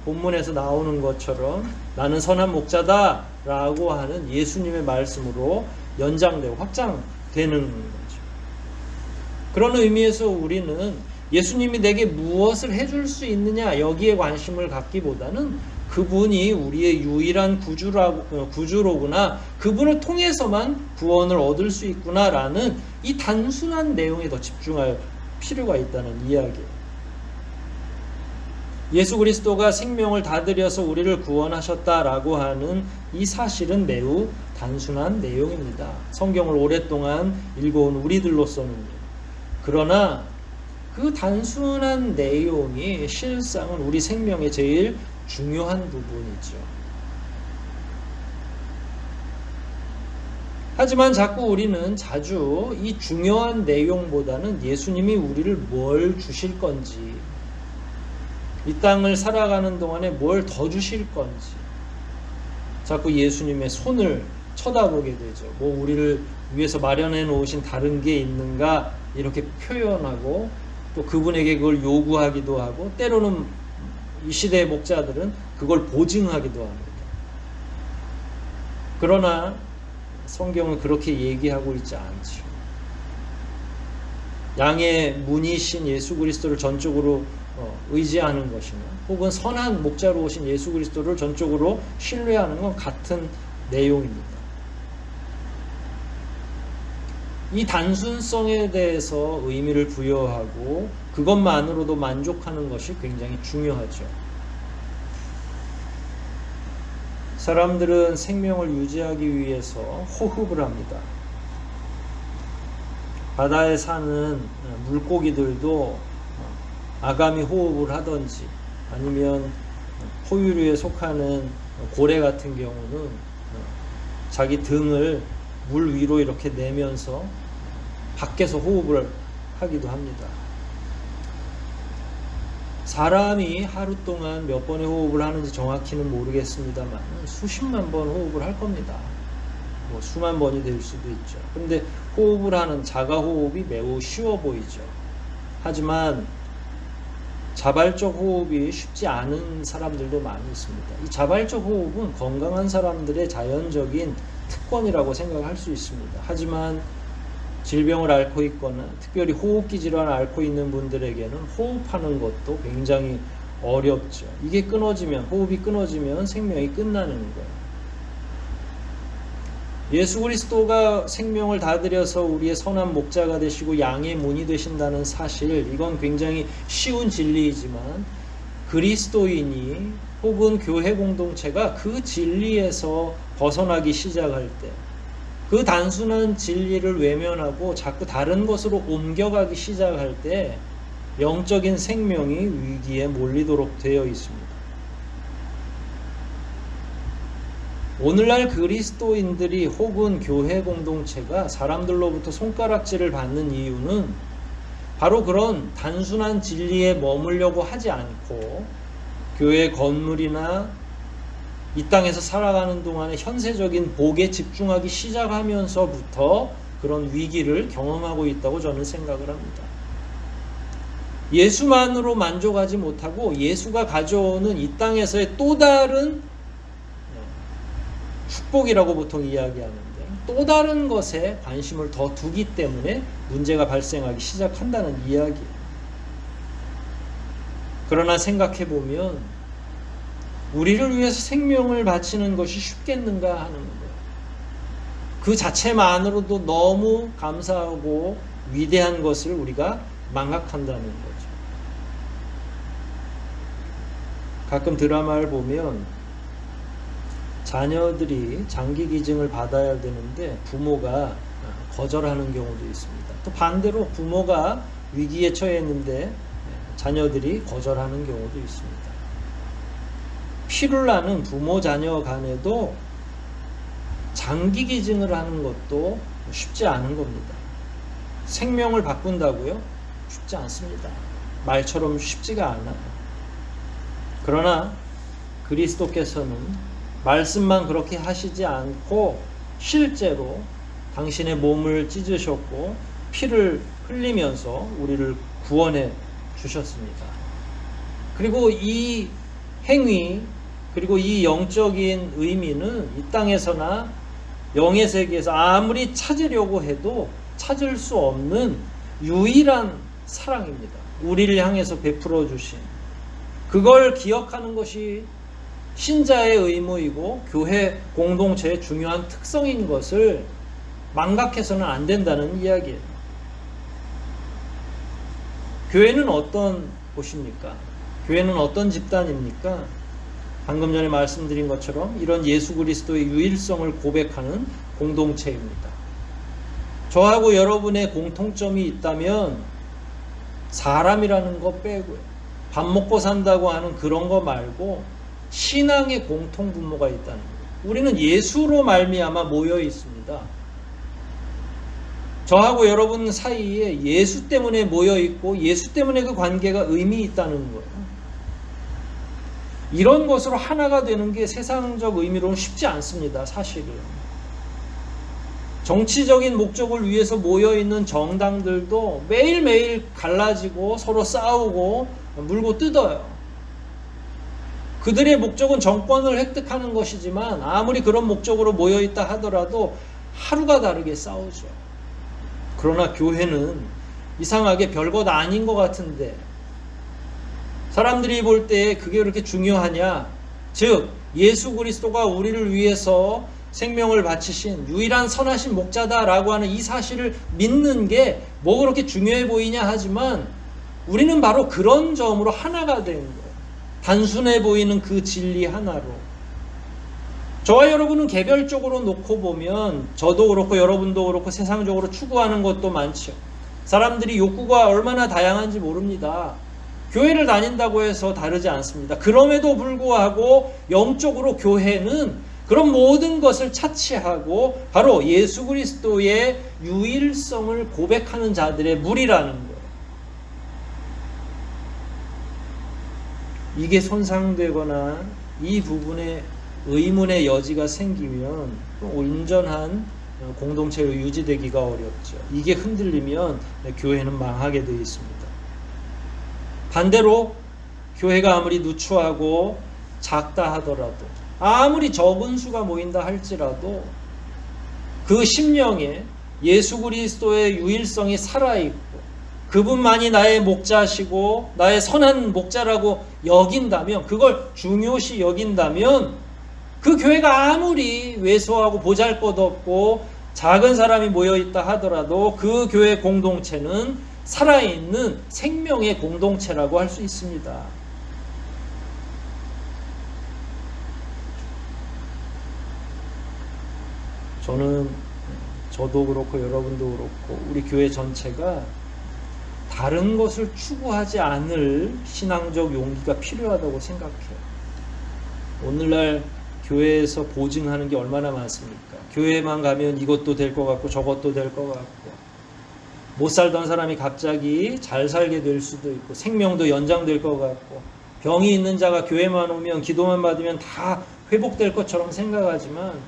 본문에서 나오는 것처럼 나는 선한 목자다 라고 하는 예수님의 말씀으로 연장되고 확장되는 거죠. 그런 의미에서 우리는 예수님이 내게 무엇을 해줄 수 있느냐 여기에 관심을 갖기보다는 그분이 우리의 유일한 구주로구나, 그분을 통해서만 구원을 얻을 수 있구나라는 이 단순한 내용에 더 집중할 필요가 있다는 이야기예요. 예수 그리스도가 생명을 다 들여서 우리를 구원하셨다라고 하는 이 사실은 매우 단순한 내용입니다. 성경을 오랫동안 읽어온 우리들로서는요. 그러나 그 단순한 내용이 실상은 우리 생명의 제일 중요한 부분이죠. 하지만 자꾸 우리는 자주 이 중요한 내용보다는 예수님이 우리를 뭘 주실 건지, 이 땅을 살아가는 동안에 뭘 더 주실 건지 자꾸 예수님의 손을 쳐다보게 되죠. 뭐 우리를 위해서 마련해 놓으신 다른 게 있는가 이렇게 표현하고, 또 그분에게 그걸 요구하기도 하고, 때로는 이 시대의 목자들은 그걸 보증하기도 합니다. 그러나 성경은 그렇게 얘기하고 있지 않죠. 양의 문이신 예수 그리스도를 전적으로 의지하는 것이나 혹은 선한 목자로 오신 예수 그리스도를 전적으로 신뢰하는 건 같은 내용입니다. 이 단순성에 대해서 의미를 부여하고 그것만으로도 만족하는 것이 굉장히 중요하죠. 사람들은 생명을 유지하기 위해서 호흡을 합니다. 바다에 사는 물고기들도 아가미 호흡을 하든지, 아니면 포유류에 속하는 고래 같은 경우는 자기 등을 물 위로 이렇게 내면서 밖에서 호흡을 하기도 합니다. 사람이 하루 동안 몇 번의 호흡을 하는지 정확히는 모르겠습니다만 수십만 번 호흡을 할 겁니다. 뭐 수만 번이 될 수도 있죠. 그런데 호흡을 하는 자가 호흡이 매우 쉬워 보이죠. 하지만 자발적 호흡이 쉽지 않은 사람들도 많이 있습니다. 이 자발적 호흡은 건강한 사람들의 자연적인 특권이라고 생각할 수 있습니다. 하지만 질병을 앓고 있거나 특별히 호흡기 질환을 앓고 있는 분들에게는 호흡하는 것도 굉장히 어렵죠. 이게 끊어지면, 호흡이 끊어지면 생명이 끝나는 거예요. 예수 그리스도가 생명을 다 들여서 우리의 선한 목자가 되시고 양의 문이 되신다는 사실, 이건 굉장히 쉬운 진리이지만 그리스도인이 혹은 교회 공동체가 그 진리에서 벗어나기 시작할 때, 그 단순한 진리를 외면하고 자꾸 다른 것으로 옮겨가기 시작할 때 영적인 생명이 위기에 몰리도록 되어 있습니다. 오늘날 그리스도인들이 혹은 교회 공동체가 사람들로부터 손가락질을 받는 이유는 바로 그런 단순한 진리에 머물려고 하지 않고 교회 건물이나 이 땅에서 살아가는 동안에 현세적인 복에 집중하기 시작하면서부터 그런 위기를 경험하고 있다고 저는 생각을 합니다. 예수만으로 만족하지 못하고 예수가 가져오는 이 땅에서의 또 다른 축복이라고 보통 이야기하는데, 또 다른 것에 관심을 더 두기 때문에 문제가 발생하기 시작한다는 이야기예요. 그러나 생각해보면 우리를 위해서 생명을 바치는 것이 쉽겠는가 하는 거예요. 그 자체만으로도 너무 감사하고 위대한 것을 우리가 망각한다는 거죠. 가끔 드라마를 보면 자녀들이 장기 기증을 받아야 되는데 부모가 거절하는 경우도 있습니다. 또 반대로 부모가 위기에 처했는데 자녀들이 거절하는 경우도 있습니다. 피를 나는 부모 자녀 간에도 장기 기증을 하는 것도 쉽지 않은 겁니다. 생명을 바꾼다고요? 쉽지 않습니다. 말처럼 쉽지가 않아요. 그러나 그리스도께서는 말씀만 그렇게 하시지 않고 실제로 당신의 몸을 찢으셨고 피를 흘리면서 우리를 구원해 주셨습니다. 그리고 이 행위, 그리고 이 영적인 의미는 이 땅에서나 영의 세계에서 아무리 찾으려고 해도 찾을 수 없는 유일한 사랑입니다. 우리를 향해서 베풀어 주신 그걸 기억하는 것이 신자의 의무이고 교회 공동체의 중요한 특성인 것을 망각해서는 안 된다는 이야기예요. 교회는 어떤 곳입니까? 교회는 어떤 집단입니까? 방금 전에 말씀드린 것처럼 이런 예수 그리스도의 유일성을 고백하는 공동체입니다. 저하고 여러분의 공통점이 있다면 사람이라는 거 빼고요. 밥 먹고 산다고 하는 그런 거 말고 신앙의 공통 분모가 있다는 거예요. 우리는 예수로 말미암아 모여 있습니다. 저하고 여러분 사이에 예수 때문에 모여 있고 예수 때문에 그 관계가 의미 있다는 거예요. 이런 것으로 하나가 되는 게 세상적 의미로는 쉽지 않습니다. 사실은. 정치적인 목적을 위해서 모여있는 정당들도 매일매일 갈라지고 서로 싸우고 물고 뜯어요. 그들의 목적은 정권을 획득하는 것이지만 아무리 그런 목적으로 모여있다 하더라도 하루가 다르게 싸우죠. 그러나 교회는 이상하게 별것 아닌 것 같은데 사람들이 볼 때 그게 그렇게 중요하냐? 즉 예수 그리스도가 우리를 위해서 생명을 바치신 유일한 선하신 목자다라고 하는 이 사실을 믿는 게 뭐 그렇게 중요해 보이냐 하지만 우리는 바로 그런 점으로 하나가 된 거예요. 단순해 보이는 그 진리 하나로. 저와 여러분은 개별적으로 놓고 보면 저도 그렇고 여러분도 그렇고 세상적으로 추구하는 것도 많죠. 사람들이 욕구가 얼마나 다양한지 모릅니다. 교회를 다닌다고 해서 다르지 않습니다. 그럼에도 불구하고 영적으로 교회는 그런 모든 것을 차치하고 바로 예수 그리스도의 유일성을 고백하는 자들의 무리라는 거예요. 이게 손상되거나 이 부분에 의문의 여지가 생기면 온전한 공동체로 유지되기가 어렵죠. 이게 흔들리면 교회는 망하게 되어 있습니다. 반대로 교회가 아무리 누추하고 작다 하더라도 아무리 적은 수가 모인다 할지라도 그 심령에 예수 그리스도의 유일성이 살아있고 그분만이 나의 목자시고 나의 선한 목자라고 여긴다면 그걸 중요시 여긴다면 그 교회가 아무리 왜소하고 보잘것없고 작은 사람이 모여있다 하더라도 그 교회 공동체는 살아있는 생명의 공동체라고 할 수 있습니다. 저도 그렇고 여러분도 그렇고 우리 교회 전체가 다른 것을 추구하지 않을 신앙적 용기가 필요하다고 생각해요. 오늘날 교회에서 보증하는 게 얼마나 많습니까? 교회만 가면 이것도 될 것 같고 저것도 될 것 같고 못 살던 사람이 갑자기 잘 살게 될 수도 있고 생명도 연장될 것 같고 병이 있는 자가 교회만 오면 기도만 받으면 다 회복될 것처럼 생각하지만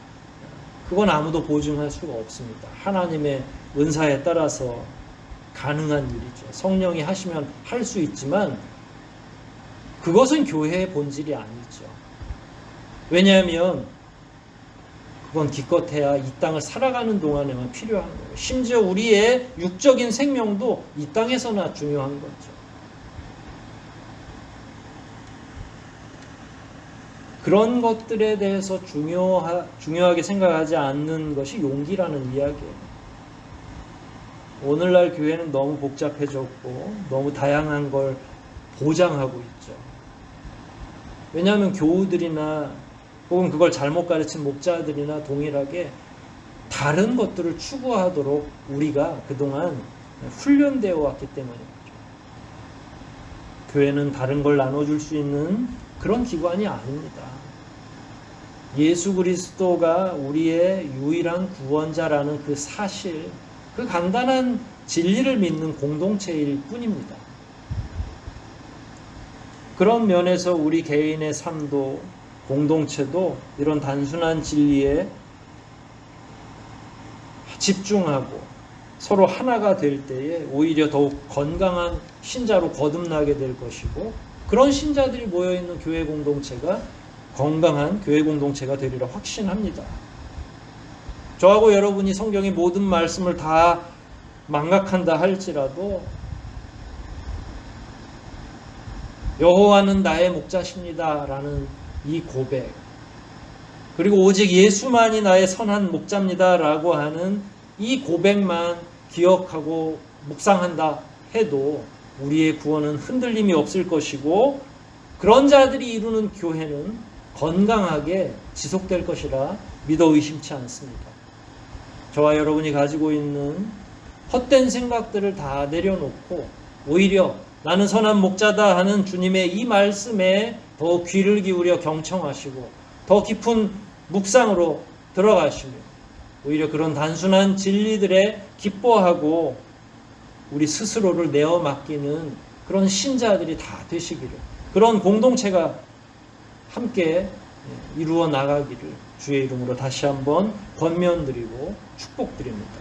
그건 아무도 보증할 수가 없습니다. 하나님의 은사에 따라서 가능한 일이죠. 성령이 하시면 할 수 있지만 그것은 교회의 본질이 아니죠. 왜냐하면 그건 기껏해야 이 땅을 살아가는 동안에만 필요한 거예요. 심지어 우리의 육적인 생명도 이 땅에서나 중요한 거죠. 그런 것들에 대해서 중요하게 생각하지 않는 것이 용기라는 이야기예요. 오늘날 교회는 너무 복잡해졌고 너무 다양한 걸 보장하고 있죠. 왜냐하면 교우들이나 혹은 그걸 잘못 가르친 목자들이나 동일하게 다른 것들을 추구하도록 우리가 그동안 훈련되어 왔기 때문이죠. 교회는 다른 걸 나눠줄 수 있는 그런 기관이 아닙니다. 예수 그리스도가 우리의 유일한 구원자라는 그 사실, 그 간단한 진리를 믿는 공동체일 뿐입니다. 그런 면에서 우리 개인의 삶도 공동체도 이런 단순한 진리에 집중하고 서로 하나가 될 때에 오히려 더욱 건강한 신자로 거듭나게 될 것이고 그런 신자들이 모여있는 교회 공동체가 건강한 교회 공동체가 되리라 확신합니다. 저하고 여러분이 성경의 모든 말씀을 다 망각한다 할지라도 여호와는 나의 목자십니다 라는 이 고백, 그리고 오직 예수만이 나의 선한 목자입니다 라고 하는 이 고백만 기억하고 묵상한다 해도 우리의 구원은 흔들림이 없을 것이고, 그런 자들이 이루는 교회는 건강하게 지속될 것이라 믿어 의심치 않습니다. 저와 여러분이 가지고 있는 헛된 생각들을 다 내려놓고 오히려 나는 선한 목자다 하는 주님의 이 말씀에 더 귀를 기울여 경청하시고 더 깊은 묵상으로 들어가시며 오히려 그런 단순한 진리들에 기뻐하고 우리 스스로를 내어 맡기는 그런 신자들이 다 되시기를, 그런 공동체가 함께 이루어 나가기를 주의 이름으로 다시 한번 권면드리고 축복드립니다.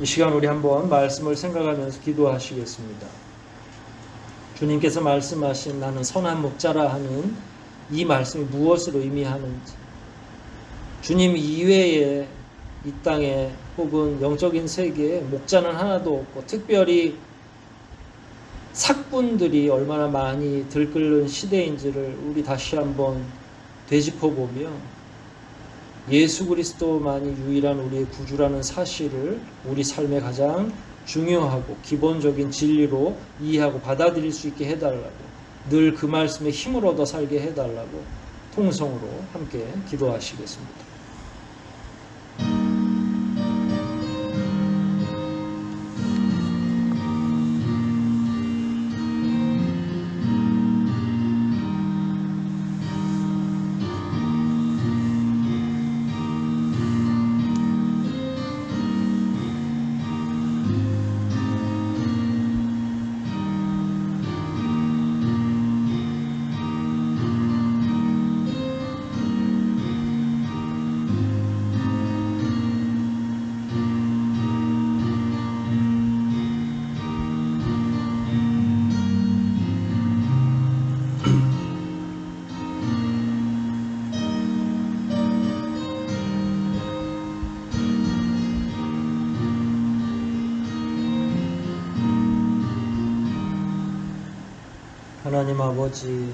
이 시간 우리 한번 말씀을 생각하면서 기도하시겠습니다. 주님께서 말씀하신 나는 선한 목자라 하는 이 말씀이 무엇을 의미하는지, 주님 이외에 이 땅에 혹은 영적인 세계에 목자는 하나도 없고 특별히 삭군들이 얼마나 많이 들끓는 시대인지를 우리 다시 한번 되짚어보며 예수 그리스도만이 유일한 우리의 구주라는 사실을 우리 삶의 가장 중요하고 기본적인 진리로 이해하고 받아들일 수 있게 해달라고, 늘 그 말씀에 힘을 얻어 살게 해달라고 통성으로 함께 기도하시겠습니다. 하나님 아버지,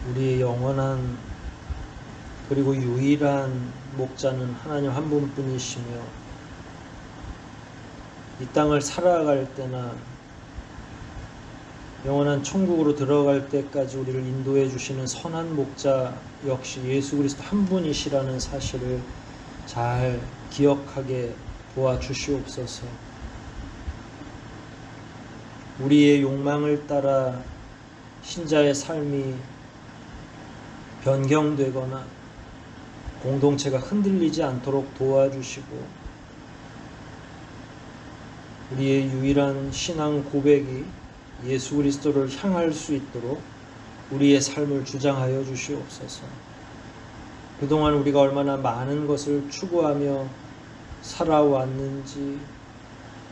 우리의 영원한 그리고 유일한 목자는 하나님 한 분뿐이시며, 이 땅을 살아갈 때나 영원한 천국으로 들어갈 때까지 우리를 인도해 주시는 선한 목자 역시 예수 그리스도 한 분이시라는 사실을 잘 기억하게 도와주시옵소서. 우리의 욕망을 따라 신자의 삶이 변경되거나 공동체가 흔들리지 않도록 도와주시고, 우리의 유일한 신앙 고백이 예수 그리스도를 향할 수 있도록 우리의 삶을 주장하여 주시옵소서. 그동안 우리가 얼마나 많은 것을 추구하며 살아왔는지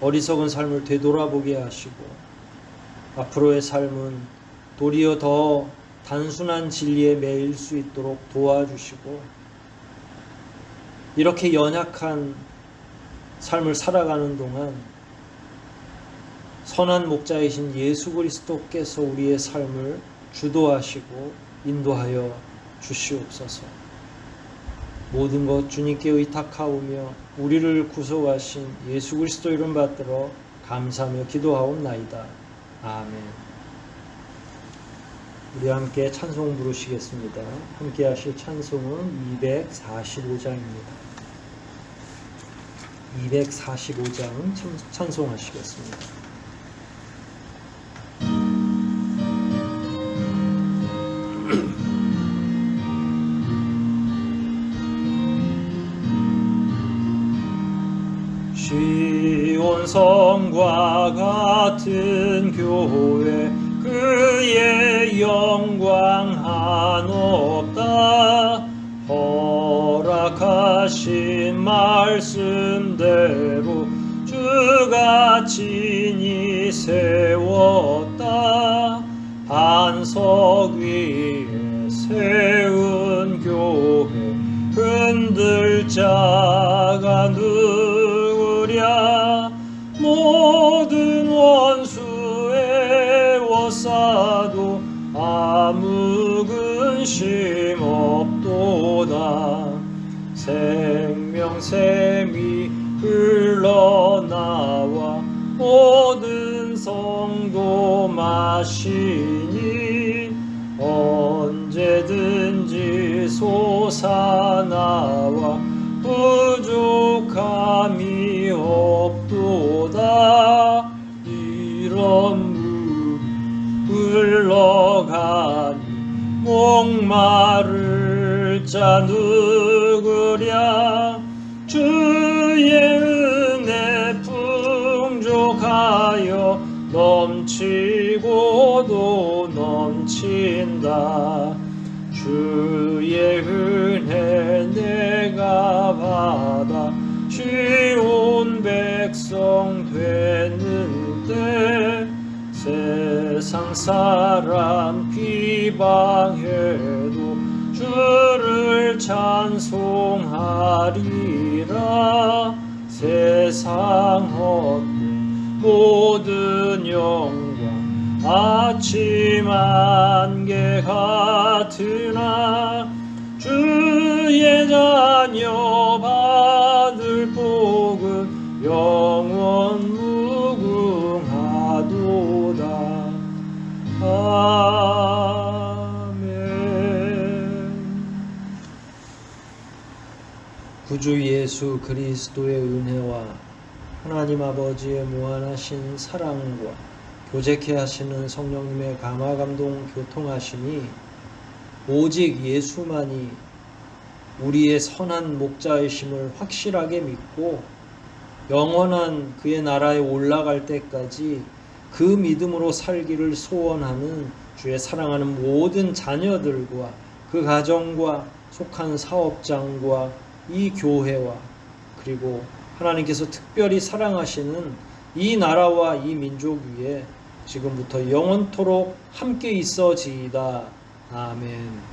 어리석은 삶을 되돌아보게 하시고, 앞으로의 삶은 도리어 더 단순한 진리에 매일 수 있도록 도와주시고, 이렇게 연약한 삶을 살아가는 동안 선한 목자이신 예수 그리스도께서 우리의 삶을 주도하시고 인도하여 주시옵소서. 모든 것 주님께 의탁하오며 우리를 구속하신 예수 그리스도 이름 받들어 감사하며 기도하옵나이다. 아멘. 우리 함께 찬송 부르시겠습니다. 함께 하실 찬송은 245장입니다. 245장 찬송하시겠습니다. 시온 성과 같은 교회, 그의 영광 한없다. 허락하신 말씀대로 주가 친히 세웠다. 반석 위에 세운 교회, 흔들 자가 누구랴. 모든 가도 아무 근심 없도다. 생명샘이 흘러나와 모든 성도 마시니 언제든지 솟아나와 부족함이 없도다. 이런 물이 흘러가니 목마를 자 누구랴. 주의 은혜 풍족하여 넘치고도 넘친다. 주의 은혜 내가 받아 쉬운 백성 되는 때 세상 사람 비방해도 주를 찬송하리라. 세상 헛된 모든 영광 아침 안개 같으나 주의 자녀 받을 복은 영원 무궁하도다. 아멘. 구주 예수 그리스도의 은혜와 하나님 아버지의 무한하신 사랑과 교제케 하시는 성령님의 감화 감동 교통하심이 오직 예수만이 우리의 선한 목자이심을 확실하게 믿고 영원한 그의 나라에 올라갈 때까지 그 믿음으로 살기를 소원하는 주의 사랑하는 모든 자녀들과 그 가정과 속한 사업장과 이 교회와 그리고 하나님께서 특별히 사랑하시는 이 나라와 이 민족 위에 지금부터 영원토록 함께 있어지이다. 아멘.